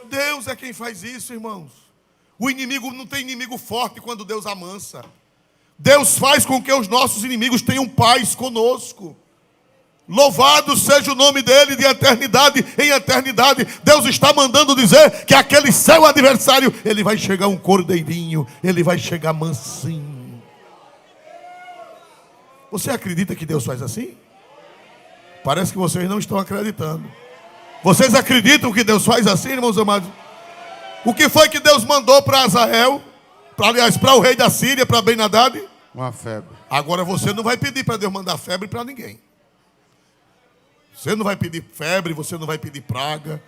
Deus é quem faz isso, irmãos. O inimigo não tem inimigo forte quando Deus amansa. Deus faz com que os nossos inimigos tenham paz conosco. Louvado seja o nome dele de eternidade em eternidade. Deus está mandando dizer que aquele seu adversário, ele vai chegar um cordeirinho, ele vai chegar mansinho. Você acredita que Deus faz assim? Parece que vocês não estão acreditando. Vocês acreditam que Deus faz assim, irmãos amados? O que foi que Deus mandou para Azael? Para o rei da Síria, para Ben-Hadad? Uma febre. Agora você não vai pedir para Deus mandar febre para ninguém. Você não vai pedir febre, você não vai pedir praga.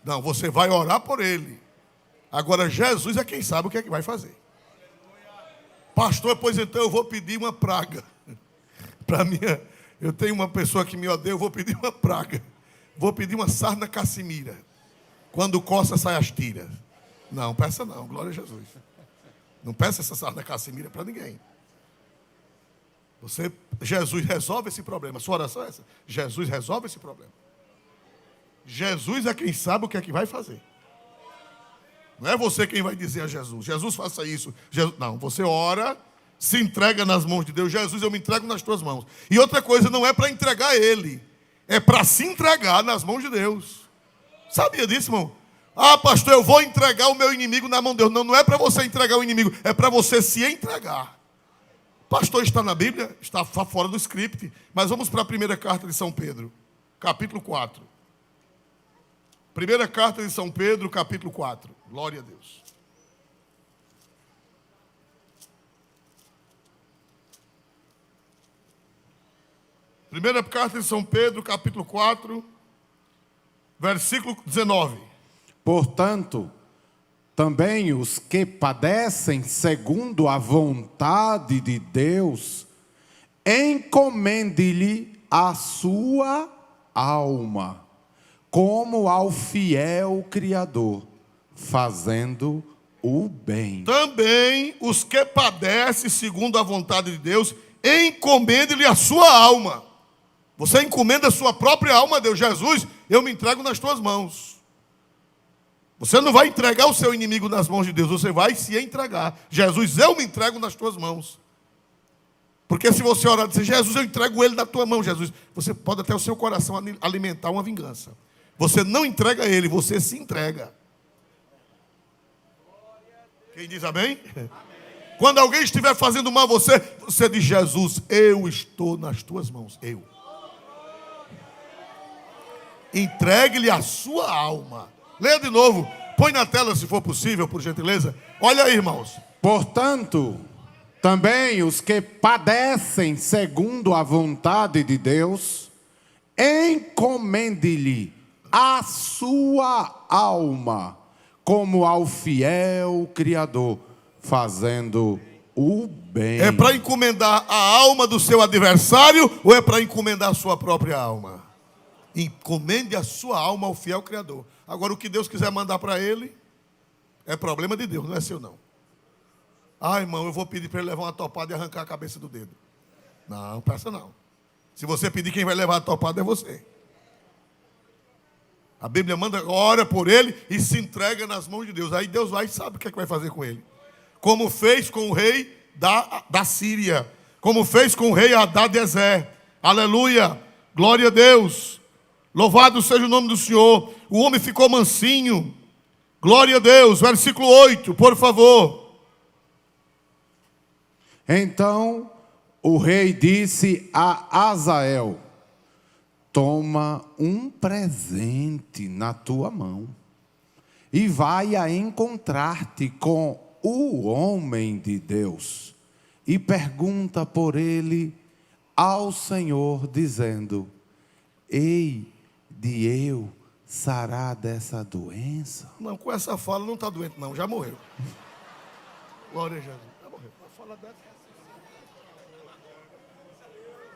Não, você vai orar por ele. Agora Jesus é quem sabe o que é que vai fazer. Pastor, pois então eu vou pedir uma praga. Para minha, eu tenho uma pessoa que me odeia, eu vou pedir uma praga. Vou pedir uma sarna cassimira. Quando coça, sai as tiras. Não, peça não, glória a Jesus. Não peça essa sarna cassimira para ninguém. Jesus resolve esse problema. Sua oração é essa. Jesus resolve esse problema. Jesus é quem sabe o que é que vai fazer. Não é você quem vai dizer a Jesus: Jesus, faça isso. Não, você ora, se entrega nas mãos de Deus. Jesus, eu me entrego nas tuas mãos. E outra coisa, não é para entregar ele, é para se entregar nas mãos de Deus. Sabia disso, irmão? Ah, pastor, eu vou entregar o meu inimigo na mão de Deus. Não, não é para você entregar o inimigo, é para você se entregar. Pastor, está na Bíblia? Está fora do script. Mas vamos para a primeira carta de São Pedro, capítulo 4. Primeira carta de São Pedro, capítulo 4. Glória a Deus. Primeira carta de São Pedro, capítulo 4, versículo 19. Portanto, também os que padecem segundo a vontade de Deus, encomende-lhe a sua alma, como ao fiel Criador, fazendo o bem. Também os que padecem segundo a vontade de Deus, encomende-lhe a sua alma. Você encomenda a sua própria alma a Deus. Jesus, eu me entrego nas tuas mãos. Você não vai entregar o seu inimigo nas mãos de Deus, você vai se entregar. Jesus, eu me entrego nas tuas mãos. Porque se você orar e dizer: Jesus, eu entrego ele na tua mão, Jesus, você pode até o seu coração alimentar uma vingança. Você não entrega ele, você se entrega. Quem diz amém? Amém. Quando alguém estiver fazendo mal a você, você diz: Jesus, eu estou nas tuas mãos. Eu. Entregue-lhe a sua alma. Leia de novo. Põe na tela, se for possível, por gentileza. Olha aí, irmãos. Portanto, também os que padecem segundo a vontade de Deus, encomende-lhe a sua alma, como ao fiel Criador, fazendo o bem. É para encomendar a alma do seu adversário ou é para encomendar a sua própria alma? Encomende a sua alma ao fiel Criador. Agora, o que Deus quiser mandar para ele, é problema de Deus, não é seu não. Ah, irmão, eu vou pedir para ele levar uma topada e arrancar a cabeça do dedo. Não, peça não. Se você pedir, quem vai levar a topada é você. A Bíblia manda, ora por ele e se entrega nas mãos de Deus. Aí Deus vai e sabe o que é que vai fazer com ele. Como fez com o rei da Síria. Como fez com o rei Hadadezer. Aleluia. Glória a Deus. Louvado seja o nome do Senhor. O homem ficou mansinho. Glória a Deus. Versículo 8, por favor. Então o rei disse a Azael: toma um presente na tua mão e vai a encontrar-te com o homem de Deus e pergunta por ele ao Senhor, dizendo: ei, de eu sarar dessa doença? Não, com essa fala não está doente não, já morreu. Glória a Jesus. Já morreu. A fala dessa.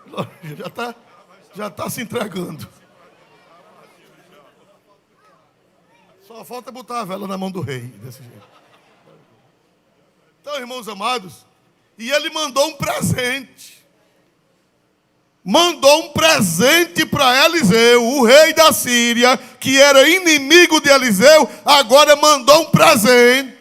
Glória, já está se entregando. Só falta botar a vela na mão do rei, desse jeito. Então, irmãos amados, e ele mandou um presente. Mandou um presente para Eliseu, o rei da Síria, que era inimigo de Eliseu, agora mandou um presente.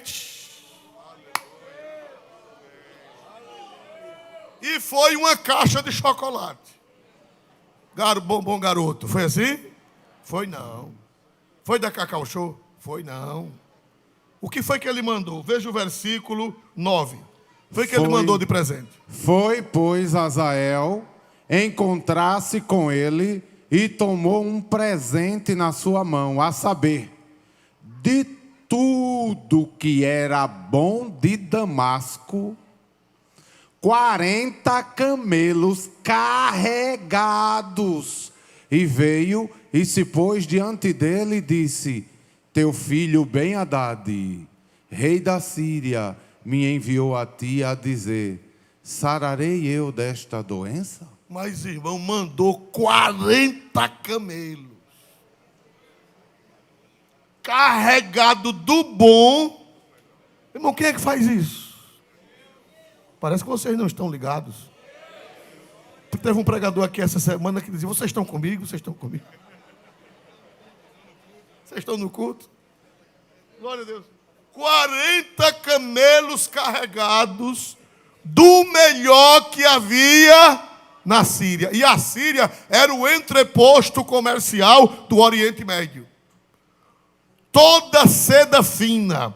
E foi uma caixa de chocolate. Bom garoto, foi assim? Foi não. Foi da Cacau Show? Foi não. O que foi que ele mandou? Veja o versículo 9. Foi que ele mandou de presente. Foi, pois, Azael encontrar-se com ele e tomou um presente na sua mão, a saber, de tudo que era bom de Damasco, 40 camelos carregados. E veio e se pôs diante dele e disse: teu filho Ben-Hadad, rei da Síria, me enviou a ti a dizer: sararei eu desta doença? Mas, irmão, mandou 40 camelos, carregado do bom. Irmão, quem é que faz isso? Parece que vocês não estão ligados. Teve um pregador aqui essa semana que dizia: vocês estão comigo? Vocês estão comigo? Vocês estão no culto? Glória a Deus. 40 camelos carregados do melhor que havia na Síria. E a Síria era o entreposto comercial do Oriente Médio. Toda seda fina,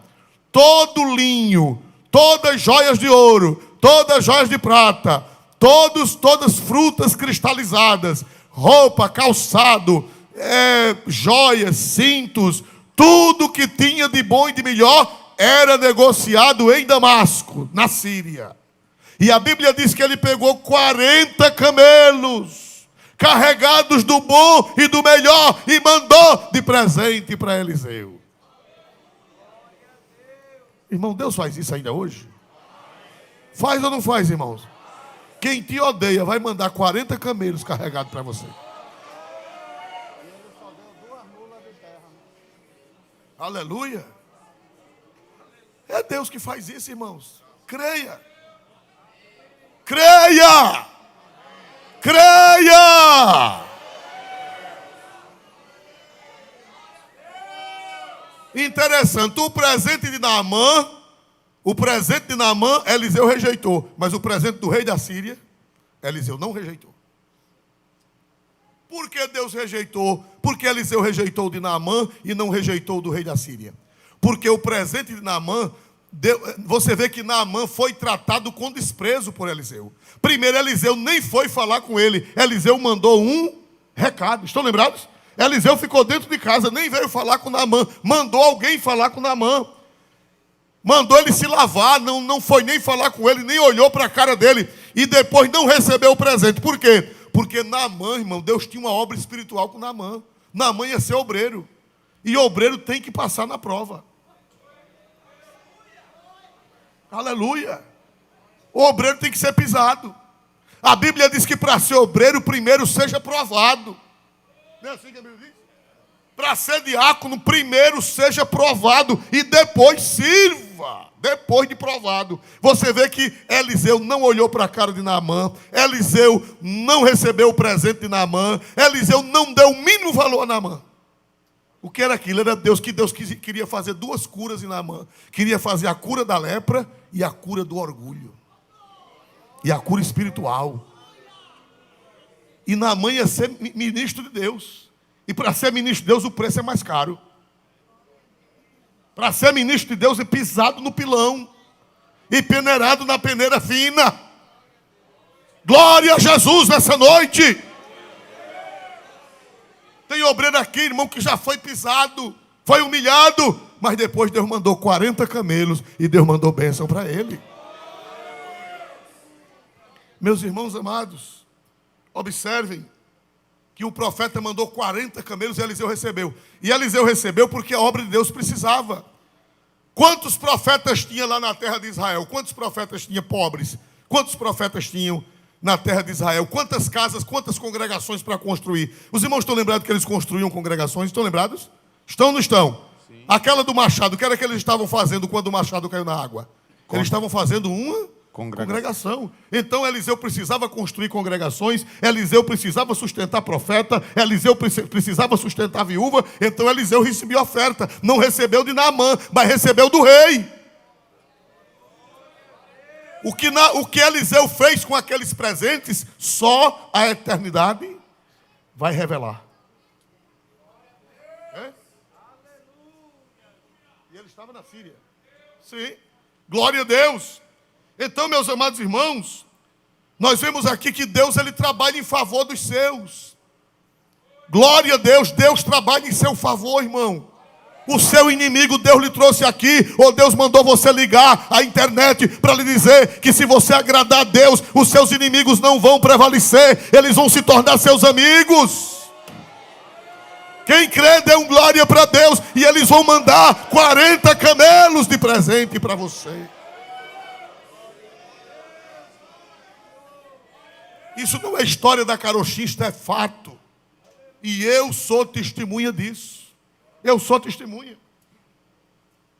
todo linho, todas joias de ouro, todas joias de prata, todas frutas cristalizadas, roupa, calçado, joias, cintos, tudo que tinha de bom e de melhor era negociado em Damasco, na Síria. E a Bíblia diz que ele pegou 40 camelos, carregados do bom e do melhor, e mandou de presente para Eliseu. Irmão, Deus faz isso ainda hoje? Faz ou não faz, irmãos? Quem te odeia vai mandar 40 camelos carregados para você. Aleluia. É Deus que faz isso, irmãos. Creia. Creia. Creia. Interessante, o presente de Naamã, Eliseu rejeitou. Mas o presente do rei da Síria, Eliseu não rejeitou. Por que Deus rejeitou? Porque Eliseu rejeitou de Naamã e não rejeitou do rei da Síria. Porque o presente de Naamã, você vê que Naamã foi tratado com desprezo por Eliseu. Primeiro, Eliseu nem foi falar com ele. Eliseu mandou um recado. Estão lembrados? Eliseu ficou dentro de casa, nem veio falar com Naamã. Mandou alguém falar com Naamã. Mandou ele se lavar, não foi nem falar com ele, nem olhou para a cara dele. E depois não recebeu o presente. Por quê? Porque Naamã, irmão, Deus tinha uma obra espiritual com Naamã. Naamã ia ser obreiro. E obreiro tem que passar na prova. Aleluia. O obreiro tem que ser pisado. A Bíblia diz que para ser obreiro, primeiro seja provado. Não é assim que a Bíblia diz? Para ser diácono, primeiro seja provado e depois sirva. Depois de provado. Você vê que Eliseu não olhou para a cara de Naamã. Eliseu não recebeu o presente de Naamã. Eliseu não deu o mínimo valor a Naamã. O que era aquilo? Era Deus queria fazer duas curas em Naamã. Queria fazer a cura da lepra e a cura do orgulho. E a cura espiritual. E Naamã ia ser ministro de Deus. E para ser ministro de Deus o preço é mais caro. Para ser ministro de Deus é pisado no pilão. E peneirado na peneira fina. Glória a Jesus nessa noite. Tem obreiro aqui, irmão, que já foi pisado, foi humilhado. Mas depois Deus mandou 40 camelos e Deus mandou bênção para ele. Meus irmãos amados, observem que o profeta mandou 40 camelos e Eliseu recebeu. E Eliseu recebeu porque a obra de Deus precisava. Quantos profetas tinha lá na terra de Israel? Quantos profetas tinha pobres? Quantos profetas tinham na terra de Israel? Quantas casas, quantas congregações para construir? Os irmãos estão lembrados que eles construíam congregações? Estão lembrados? Estão ou não estão? Sim. Aquela do machado, o que era que eles estavam fazendo quando o machado caiu na água? Eles estavam fazendo uma congregação. Então Eliseu precisava construir congregações, Eliseu precisava sustentar profeta, Eliseu precisava sustentar viúva. Então Eliseu recebeu oferta. Não recebeu de Naamã, mas recebeu do rei. O que Eliseu fez com aqueles presentes, só a eternidade vai revelar. E ele estava na Síria. Sim. Glória a Deus. Então, meus amados irmãos, nós vemos aqui que Deus ele trabalha em favor dos seus. Glória a Deus, Deus trabalha em seu favor, irmão. O seu inimigo, Deus lhe trouxe aqui, ou Deus mandou você ligar a internet para lhe dizer que se você agradar a Deus, os seus inimigos não vão prevalecer, eles vão se tornar seus amigos. Quem crê, dê um glória para Deus, e eles vão mandar 40 camelos de presente para você. Isso não é história da carochinha, isto é fato. E eu sou testemunha disso. Eu sou testemunha.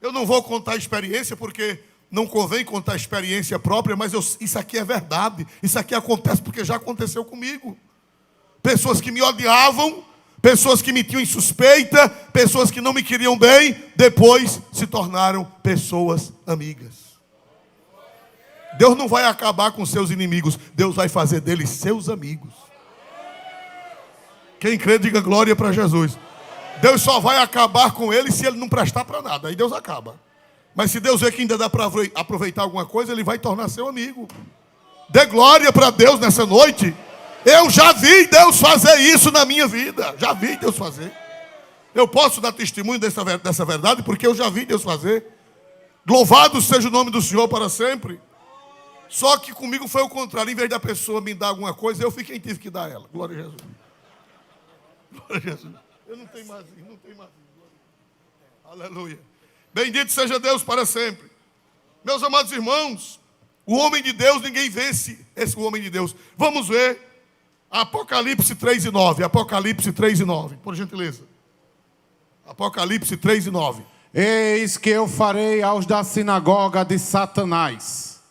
Eu não vou contar a experiência, porque não convém contar a experiência própria, mas isso aqui é verdade. Isso aqui acontece porque já aconteceu comigo. Pessoas que me odiavam, pessoas que me tinham em suspeita, pessoas que não me queriam bem, depois se tornaram pessoas amigas. Deus não vai acabar com seus inimigos, Deus vai fazer deles seus amigos. Quem crê, diga glória para Jesus. Deus só vai acabar com ele se ele não prestar para nada, aí Deus acaba. Mas se Deus vê que ainda dá para aproveitar alguma coisa, ele vai tornar seu amigo. Dê glória para Deus nessa noite. Eu já vi Deus fazer isso na minha vida. Já vi Deus fazer. Eu posso dar testemunho dessa verdade, porque eu já vi Deus fazer. Louvado seja o nome do Senhor para sempre. Só que comigo foi o contrário. Em vez da pessoa me dar alguma coisa, eu fui quem tive que dar ela. Glória a Jesus. Glória a Jesus. Eu não tenho mais isso, não tenho mais isso. Aleluia. Bendito seja Deus para sempre. Meus amados irmãos, o homem de Deus, ninguém vence esse homem de Deus. Vamos ver Apocalipse 3:9. Apocalipse 3:9, por gentileza. Apocalipse 3:9. Eis que eu farei aos da sinagoga de Satanás,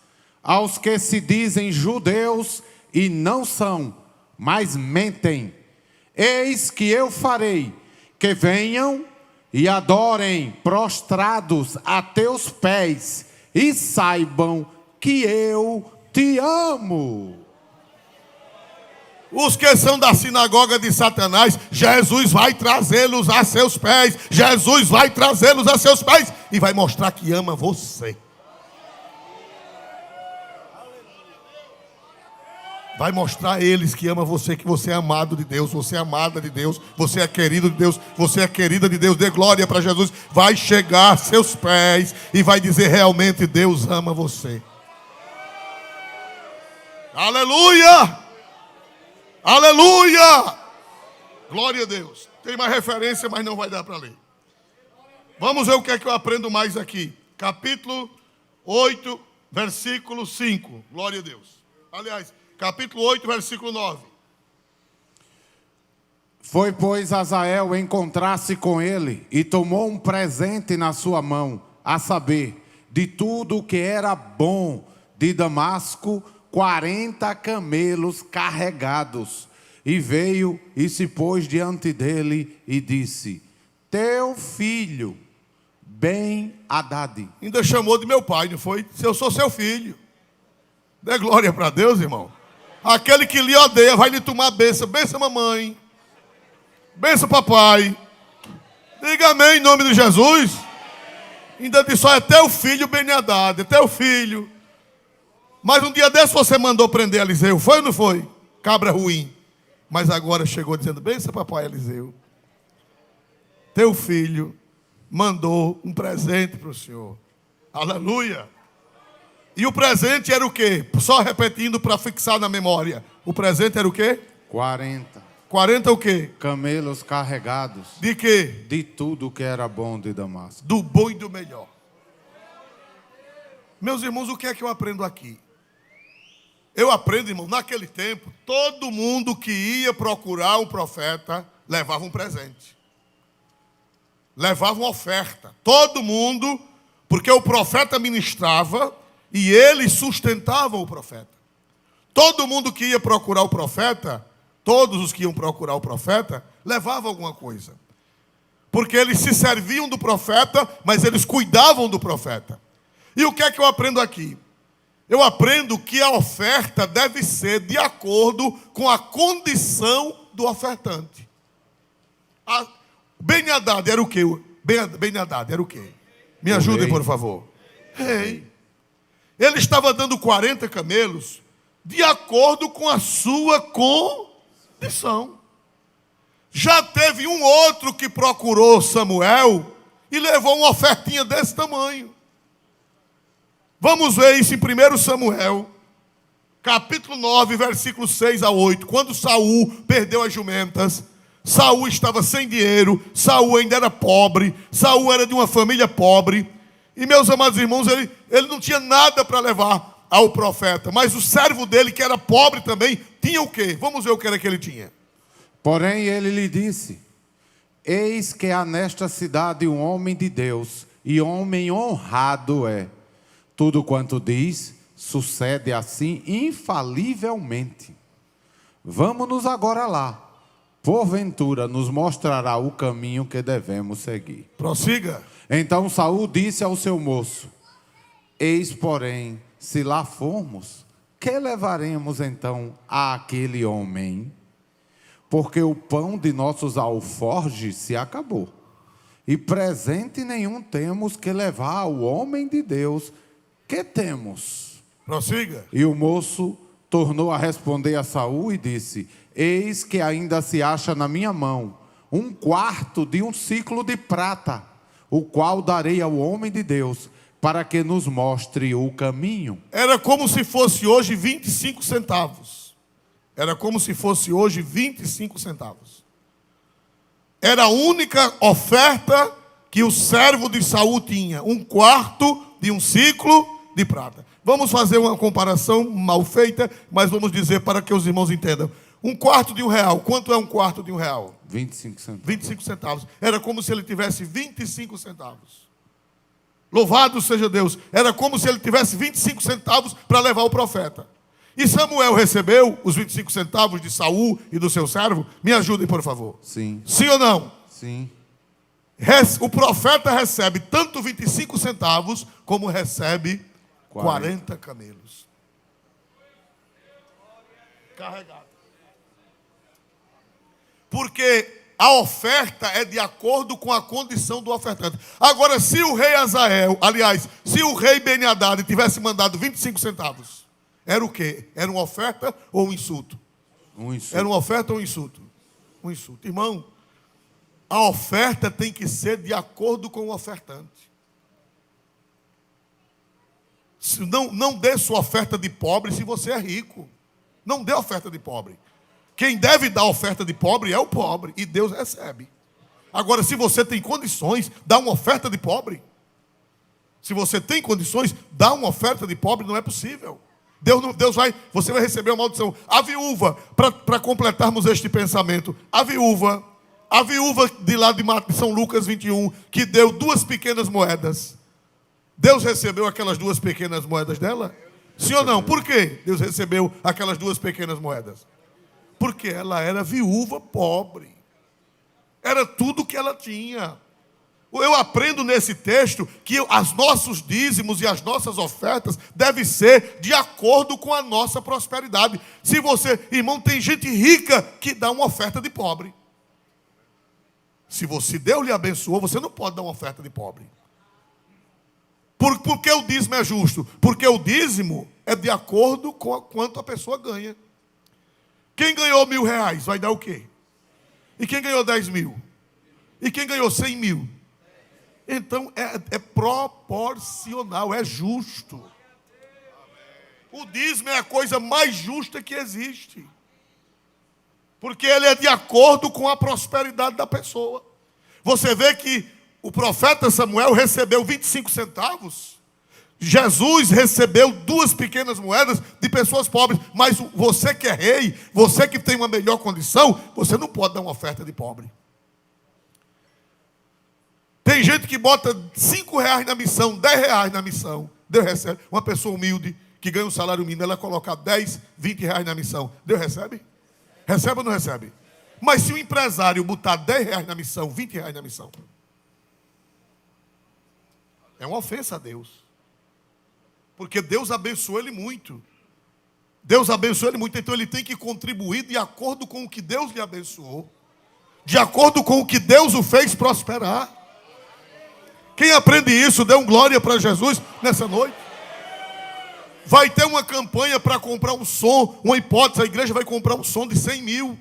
aos que se dizem judeus e não são, mas mentem. Eis que eu farei que venham e adorem prostrados a teus pés e saibam que eu te amo. Os que são da sinagoga de Satanás, Jesus vai trazê-los a seus pés. Jesus vai trazê-los a seus pés e vai mostrar que ama você. Vai mostrar a eles que ama você, que você é amado de Deus, você é amada de Deus, você é querido de Deus, você é querida de Deus. Dê glória para Jesus. Vai chegar a seus pés e vai dizer: realmente Deus ama você. Aleluia! Aleluia! Glória a Deus. Tem mais referência, mas não vai dar para ler. Vamos ver o que é que eu aprendo mais aqui. Capítulo 8, versículo 5. Glória a Deus. Aliás, capítulo 8, versículo 9. Foi, pois, Azael encontrar-se com ele e tomou um presente na sua mão, a saber, de tudo o que era bom de Damasco, 40 camelos carregados. E veio e se pôs diante dele e disse: teu filho, Ben-Hadad. Ainda chamou de meu pai, não foi? Se eu sou seu filho. Dê glória para Deus, irmão. Aquele que lhe odeia vai lhe tomar a bênção. Bênção, mamãe. Bênção, papai. Diga amém em nome de Jesus. Ainda disse: só é teu filho, Ben-Hadad, é teu filho. Mas um dia desse você mandou prender Eliseu, foi ou não foi? Cabra ruim. Mas agora chegou dizendo: benção, papai Eliseu. Teu filho mandou um presente para o Senhor. Aleluia. E o presente era o quê? Só repetindo para fixar na memória. O presente era o quê? 40. 40 o quê? Camelos carregados. De quê? De tudo que era bom de Damasco. Do bom e do melhor. Meus irmãos, o que é que eu aprendo aqui? Eu aprendo, irmão, naquele tempo, todo mundo que ia procurar um profeta levava um presente. Levava uma oferta. Todo mundo, porque o profeta ministrava e eles sustentavam o profeta. Todo mundo que ia procurar o profeta, todos os que iam procurar o profeta, levavam alguma coisa. Porque eles se serviam do profeta, mas eles cuidavam do profeta. E o que é que eu aprendo aqui? Eu aprendo que a oferta deve ser de acordo com a condição do ofertante. Ben-Hadad era o quê? Ben-Hadad era o quê? Me ajudem, por favor. Rei. Ele estava dando 40 camelos de acordo com a sua condição. Já teve um outro que procurou Samuel e levou uma ofertinha desse tamanho. Vamos ver isso em 1 Samuel, capítulo 9, versículos 6 a 8. Quando Saul perdeu as jumentas, Saul estava sem dinheiro, Saul ainda era pobre, Saul era de uma família pobre. E meus amados irmãos, ele não tinha nada para levar. ao profeta. Mas o servo dele, que era pobre também, tinha o quê? Vamos ver o que era que ele tinha. Porém ele lhe disse: eis que há nesta cidade um homem de Deus, e homem honrado é. Tudo quanto diz, sucede assim infalivelmente. Vamos-nos agora lá. Porventura nos mostrará o caminho que devemos seguir. Prossiga. Então Saul disse ao seu moço: eis, porém, se lá formos, que levaremos então àquele homem? Porque o pão de nossos alforjes se acabou, e presente nenhum temos que levar ao homem de Deus. Que temos? Prossiga. E o moço tornou a responder a Saul e disse: eis que ainda se acha na minha mão 1/4 de um siclo de prata, o qual darei ao homem de Deus, para que nos mostre o caminho. Era como se fosse hoje 25 centavos. Era como se fosse hoje 25 centavos. Era a única oferta que o servo de Saul tinha. 1/4 de um ciclo de prata. Vamos fazer uma comparação mal feita, mas vamos dizer para que os irmãos entendam. 1/4 de R$1. Quanto é 1/4 de R$1? 25 centavos. 25 centavos. Era como se ele tivesse 25 centavos. Louvado seja Deus. Era como se ele tivesse 25 centavos para levar o profeta. E Samuel recebeu os 25 centavos de Saul e do seu servo? Me ajudem, por favor. Sim. Sim ou não? Sim. O profeta recebe tanto 25 centavos como recebe 40 camelos. Carregado. Porque a oferta é de acordo com a condição do ofertante. Agora, se o rei Azael, aliás, se o rei Ben-Hadad tivesse mandado 25 centavos, era o quê? Era uma oferta ou um insulto? Um insulto. Era uma oferta ou um insulto? Um insulto. Irmão, a oferta tem que ser de acordo com o ofertante. Não dê sua oferta de pobre se você é rico. Não dê oferta de pobre. Quem deve dar oferta de pobre é o pobre, e Deus recebe. Agora, se você tem condições, dá uma oferta de pobre. Se você tem condições, dá uma oferta de pobre, não é possível. Você vai receber uma maldição. A viúva, para completarmos este pensamento, a viúva de lá de São Lucas 21, que deu 2 pequenas moedas. Deus recebeu aquelas 2 pequenas moedas dela? Sim ou não? Por quê Deus recebeu aquelas 2 pequenas moedas? Porque ela era viúva pobre. Era tudo que ela tinha. Eu aprendo nesse texto que os nossos dízimos e as nossas ofertas devem ser de acordo com a nossa prosperidade. Se você, irmão, tem gente rica que dá uma oferta de pobre. Se Deus lhe abençoou, você não pode dar uma oferta de pobre. Por que o dízimo é justo? Porque o dízimo é de acordo com quanto a pessoa ganha. Quem ganhou R$1.000 vai dar o quê? E quem ganhou 10 mil? E quem ganhou 100 mil? Então é proporcional, é justo. O dízimo é a coisa mais justa que existe. Porque ele é de acordo com a prosperidade da pessoa. Você vê que o profeta Samuel recebeu 25 centavos. Jesus recebeu 2 pequenas moedas de pessoas pobres. Mas você que é rei, você que tem uma melhor condição, você não pode dar uma oferta de pobre. Tem gente que bota R$5 na missão, R$10 na missão. Deus recebe. Uma pessoa humilde que ganha um salário mínimo, ela coloca 10, R$20 na missão. Deus recebe? Recebe ou não recebe? Mas se o empresário botar R$10 na missão, R$20 na missão, é uma ofensa a Deus. Porque Deus abençoou ele muito. Deus abençoou ele muito, então ele tem que contribuir de acordo com o que Deus lhe abençoou. De acordo com o que Deus o fez prosperar. Quem aprende isso, dê um glória para Jesus nessa noite. Vai ter uma campanha para comprar um som, uma hipótese, a igreja vai comprar um som de 100 mil.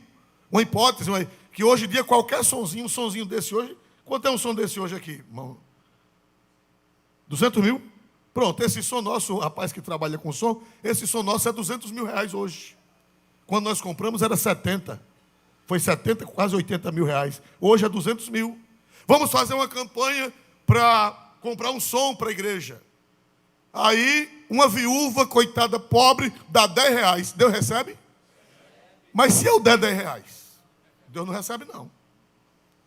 Uma hipótese, que hoje em dia qualquer sonzinho, um sonzinho desse hoje, quanto é um som desse hoje aqui, irmão? 200 mil? Pronto, esse som nosso, o rapaz que trabalha com som, esse som nosso é R$200 mil hoje. Quando nós compramos era 70. Foi 70, quase 80 mil reais. Hoje é 200 mil. Vamos fazer uma campanha para comprar um som para a igreja. Aí, uma viúva, coitada, pobre, dá 10 reais. Deus recebe? Mas se eu der 10 reais, Deus não recebe, não.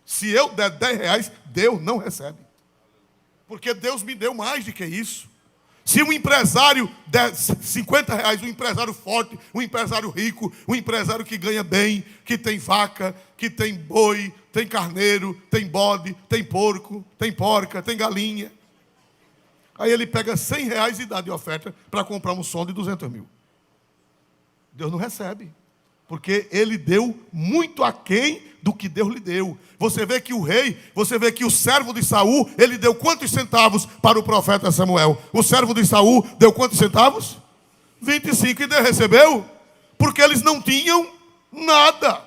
Se eu der 10 reais, Deus não recebe. Porque Deus me deu mais do que isso. Se um empresário der 50 reais, um empresário forte, um empresário rico, um empresário que ganha bem, que tem vaca, que tem boi, tem carneiro, tem bode, tem porco, tem porca, tem galinha. Aí ele pega 100 reais e dá de oferta para comprar um som de 200 mil. Deus não recebe. Porque ele deu muito aquém do que Deus lhe deu. Você vê que o rei, você vê que o servo de Saul, ele deu quantos centavos para o profeta Samuel? O servo de Saul deu quantos centavos? 25. E Deus recebeu? Porque eles não tinham nada.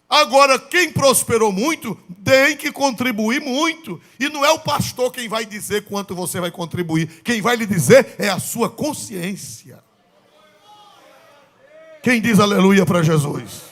Agora, quem prosperou muito, tem que contribuir muito. E não é o pastor quem vai dizer quanto você vai contribuir. Quem vai lhe dizer é a sua consciência. Quem diz aleluia para Jesus?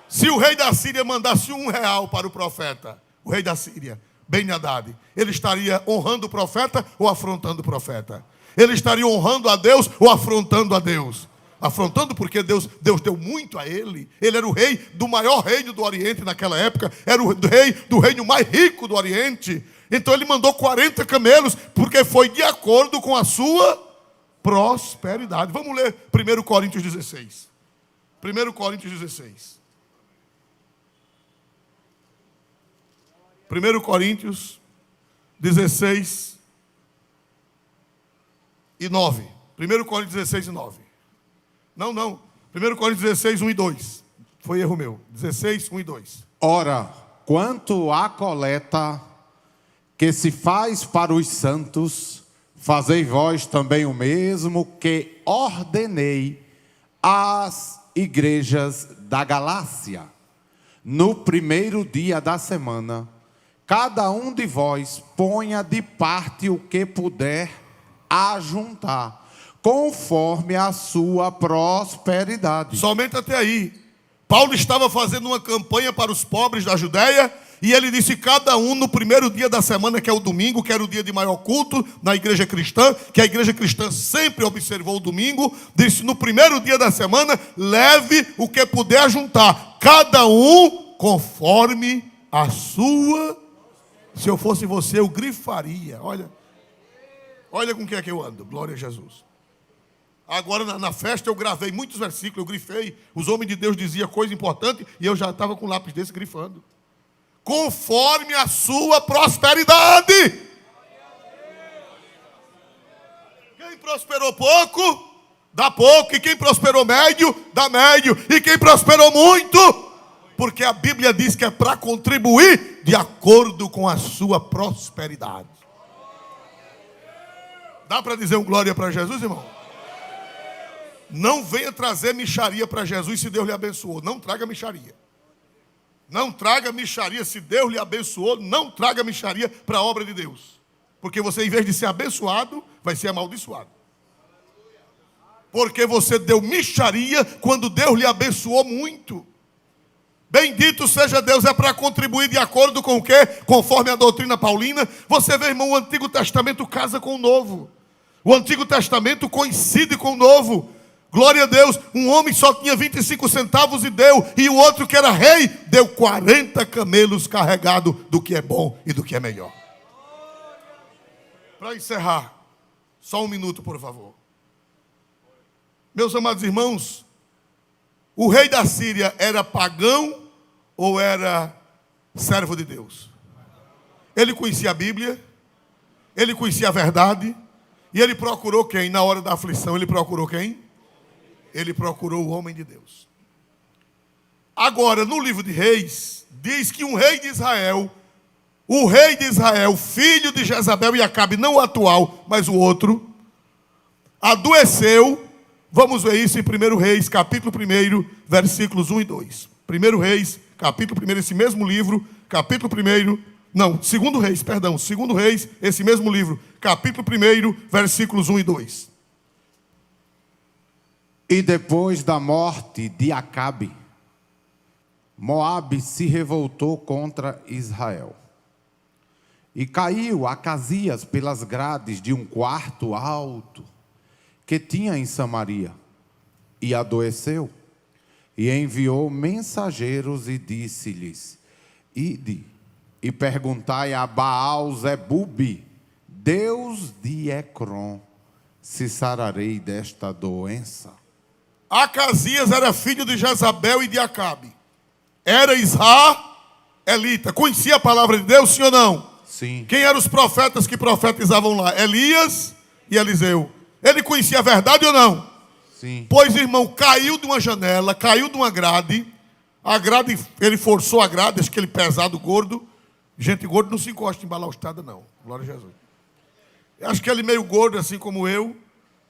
Se o rei da Síria mandasse R$1 para o profeta, o rei da Síria, Ben-Hadad, ele estaria honrando o profeta ou afrontando o profeta? Ele estaria honrando a Deus ou afrontando a Deus? Afrontando porque Deus deu muito a ele. Ele era o rei do maior reino do Oriente naquela época. Era o rei do reino mais rico do Oriente. Então ele mandou 40 camelos, porque foi de acordo com a sua prosperidade. Vamos ler 1 Coríntios 16. 1 Coríntios 16. 1 Coríntios 16 e 9. 1 Coríntios 16 e 9. Não. 1 Coríntios 16, 1 e 2. Foi erro meu. 16, 1 e 2. Ora, quanto à coleta que se faz para os santos, fazei vós também o mesmo que ordenei às igrejas da Galácia. No primeiro dia da semana, cada um de vós ponha de parte o que puder ajuntar, conforme a sua prosperidade. Somente até aí. Paulo estava fazendo uma campanha para os pobres da Judéia, e ele disse: cada um no primeiro dia da semana, que é o domingo, que era o dia de maior culto na igreja cristã, que a igreja cristã sempre observou o domingo, disse: no primeiro dia da semana, leve o que puder ajuntar, cada um conforme a sua. Se eu fosse você, eu grifaria. Olha com o que é que eu ando. Glória a Jesus. Agora na festa eu gravei muitos versículos, eu grifei. Os homens de Deus diziam coisa importante e eu já estava com um lápis desse grifando. Conforme a sua prosperidade. Quem prosperou pouco, dá pouco. E quem prosperou médio, dá médio. E quem prosperou muito, porque a Bíblia diz que é para contribuir de acordo com a sua prosperidade. Dá para dizer um glória para Jesus, irmão? Não venha trazer mixaria para Jesus se Deus lhe abençoou. Não traga mixaria. Não traga mixaria se Deus lhe abençoou. Não traga mixaria para a obra de Deus. Porque você, em vez de ser abençoado, vai ser amaldiçoado. Porque você deu mixaria quando Deus lhe abençoou muito. Bendito seja Deus, é para contribuir de acordo com o quê? Conforme a doutrina paulina. Você vê, irmão, o Antigo Testamento casa com o Novo. O Antigo Testamento coincide com o Novo. Glória a Deus, um homem só tinha 25 centavos e deu, e o outro que era rei, deu 40 camelos carregados do que é bom e do que é melhor. Para encerrar, só um minuto, por favor. Meus amados irmãos, o rei da Síria era pagão ou era servo de Deus? Ele conhecia a Bíblia, ele conhecia a verdade, e ele procurou quem? Na hora da aflição, ele procurou quem? Ele procurou o homem de Deus. Agora, no livro de Reis, diz que um rei de Israel, o rei de Israel, filho de Jezabel e Acabe, não o atual, mas o outro, adoeceu. Vamos ver isso em 1 Reis, capítulo 1, versículos 1 e 2. 1 Reis, capítulo 1, esse mesmo livro, capítulo 1, não, 2 Reis, perdão, 2 Reis, esse mesmo livro, capítulo 1, versículos 1 e 2. E depois da morte de Acabe, Moabe se revoltou contra Israel. E caiu Acasias pelas grades de um quarto alto que tinha em Samaria, e adoeceu. E enviou mensageiros e disse-lhes: ide e perguntai a Baal-zebube, Deus de Ecrom, se sararei desta doença. Acasias era filho de Jezabel e de Acabe. Era israelita. Conhecia a palavra de Deus, sim ou não? Sim. Quem eram os profetas que profetizavam lá? Elias e Eliseu. Ele conhecia a verdade ou não? Sim. Pois, irmão, caiu de uma janela, caiu de uma grade. A grade, ele forçou a grade, aquele pesado, gordo. Gente gordo não se encosta em balaustrada, não. Glória a Jesus. Acho que ele meio gordo, assim como eu.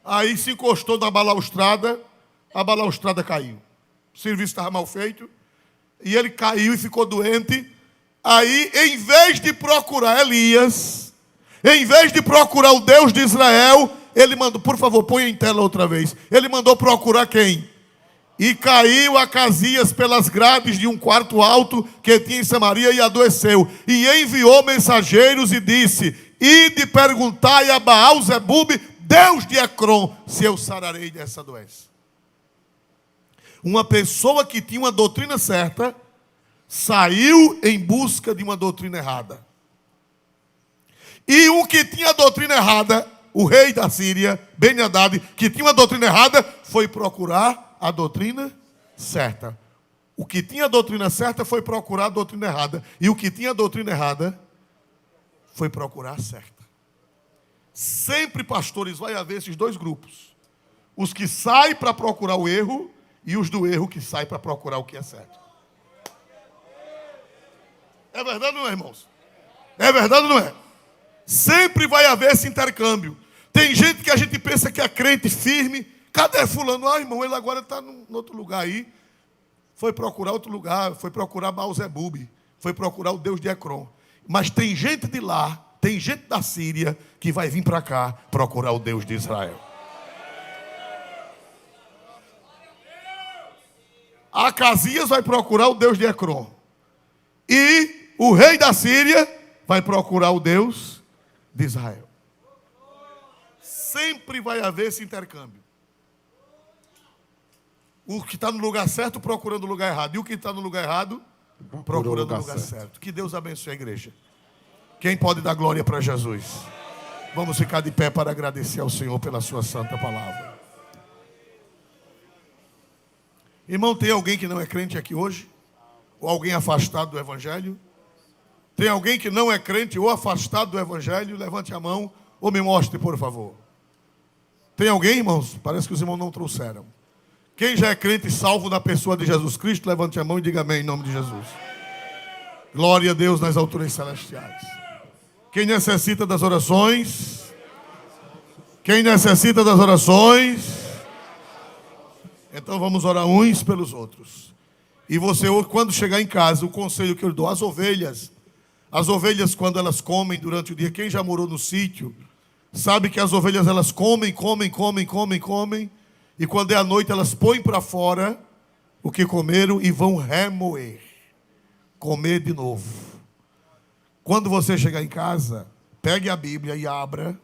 Aí se encostou na balaustrada, a balaustrada caiu. O serviço estava mal feito. E ele caiu e ficou doente. Aí, em vez de procurar Elias, em vez de procurar o Deus de Israel, ele mandou, por favor, põe em tela outra vez. Ele mandou procurar quem? E caiu Acasias pelas grades de um quarto alto que tinha em Samaria e adoeceu. E enviou mensageiros e disse: ide perguntai a Baal-zebube, Deus de Ecrom, se eu sararei dessa doença. Uma pessoa que tinha uma doutrina certa saiu em busca de uma doutrina errada. E um que tinha a doutrina errada, o rei da Síria, Ben-Hadad, que tinha uma doutrina errada, foi procurar a doutrina certa. O que tinha a doutrina certa foi procurar a doutrina errada. E o que tinha a doutrina errada foi procurar a certa. Sempre, pastores, vai haver esses dois grupos. Os que saem para procurar o erro e os do erro que saem para procurar o que é certo. É verdade ou não é, irmãos? É verdade ou não é? Sempre vai haver esse intercâmbio. Tem gente que a gente pensa que é crente firme. Cadê fulano? Ah, irmão, ele agora está em outro lugar aí. Foi procurar outro lugar. Foi procurar Baal-zebube. Foi procurar o Deus de Ecrom. Mas tem gente de lá, tem gente da Síria que vai vir para cá procurar o Deus de Israel. Acasias vai procurar o Deus de Ecrom. E o rei da Síria vai procurar o Deus de Israel. Sempre vai haver esse intercâmbio. O que está no lugar certo procurando o lugar errado. E o que está no lugar errado procurando o lugar certo. Que Deus abençoe a igreja. Quem pode dar glória para Jesus? Vamos ficar de pé para agradecer ao Senhor pela sua santa palavra. Irmão, tem alguém que não é crente aqui hoje? Ou alguém afastado do Evangelho? Tem alguém que não é crente ou afastado do Evangelho? Levante a mão ou me mostre, por favor. Tem alguém, irmãos? Parece que os irmãos não trouxeram. Quem já é crente e salvo na pessoa de Jesus Cristo, levante a mão e diga amém em nome de Jesus. Glória a Deus nas alturas celestiais. Quem necessita das orações? Quem necessita das orações? Então vamos orar uns pelos outros. E você, quando chegar em casa, o conselho que eu dou, as ovelhas quando elas comem durante o dia, quem já morou no sítio, sabe que as ovelhas elas comem, e quando é à noite elas põem para fora o que comeram e vão remoer, comer de novo. Quando você chegar em casa, pegue a Bíblia e abra,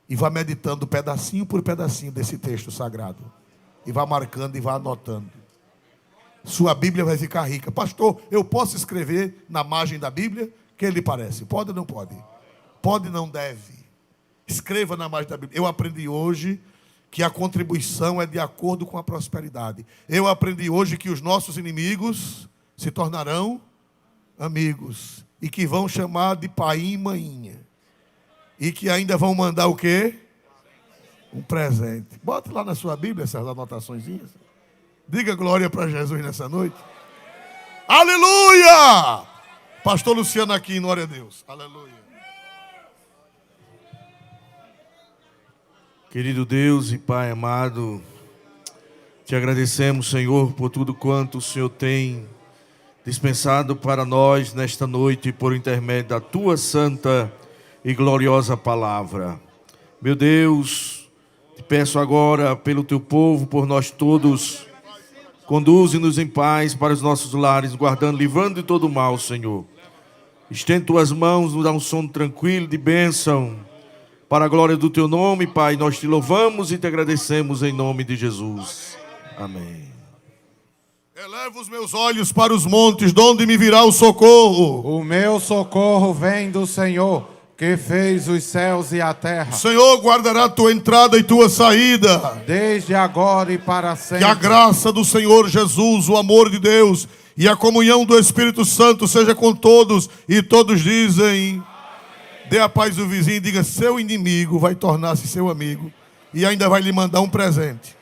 e vá meditando pedacinho por pedacinho desse texto sagrado, e vá marcando e vá anotando. Sua Bíblia vai ficar rica. Pastor, eu posso escrever na margem da Bíblia? Que lhe parece? Pode ou não pode? Pode, não deve. Escreva na margem da Bíblia. Eu aprendi hoje que a contribuição é de acordo com a prosperidade. Eu aprendi hoje que os nossos inimigos se tornarão amigos. E que vão chamar de pai e mainha. E que ainda vão mandar o quê? Um presente. Bote lá na sua Bíblia essas anotaçõezinhas. Diga glória para Jesus nessa noite. Aleluia! Pastor Luciano aqui, glória a Deus. Aleluia. Querido Deus e Pai amado, te agradecemos, Senhor, por tudo quanto o Senhor tem dispensado para nós nesta noite por intermédio da tua santa e gloriosa palavra. Meu Deus, te peço agora pelo teu povo, por nós todos, conduze-nos em paz para os nossos lares, guardando, livrando de todo mal, Senhor. Estende tuas mãos, nos dá um sono tranquilo, de bênção. Para a glória do teu nome, Pai, nós te louvamos e te agradecemos em nome de Jesus. Amém. Elevo os meus olhos para os montes, de onde me virá o socorro. O meu socorro vem do Senhor, que fez os céus e a terra. O Senhor guardará tua entrada e tua saída. Desde agora e para Que sempre. a graça do Senhor Jesus, o amor de Deus e a comunhão do Espírito Santo seja com todos. E todos dizem... Dê a paz ao vizinho e diga: seu inimigo vai tornar-se seu amigo e ainda vai lhe mandar um presente.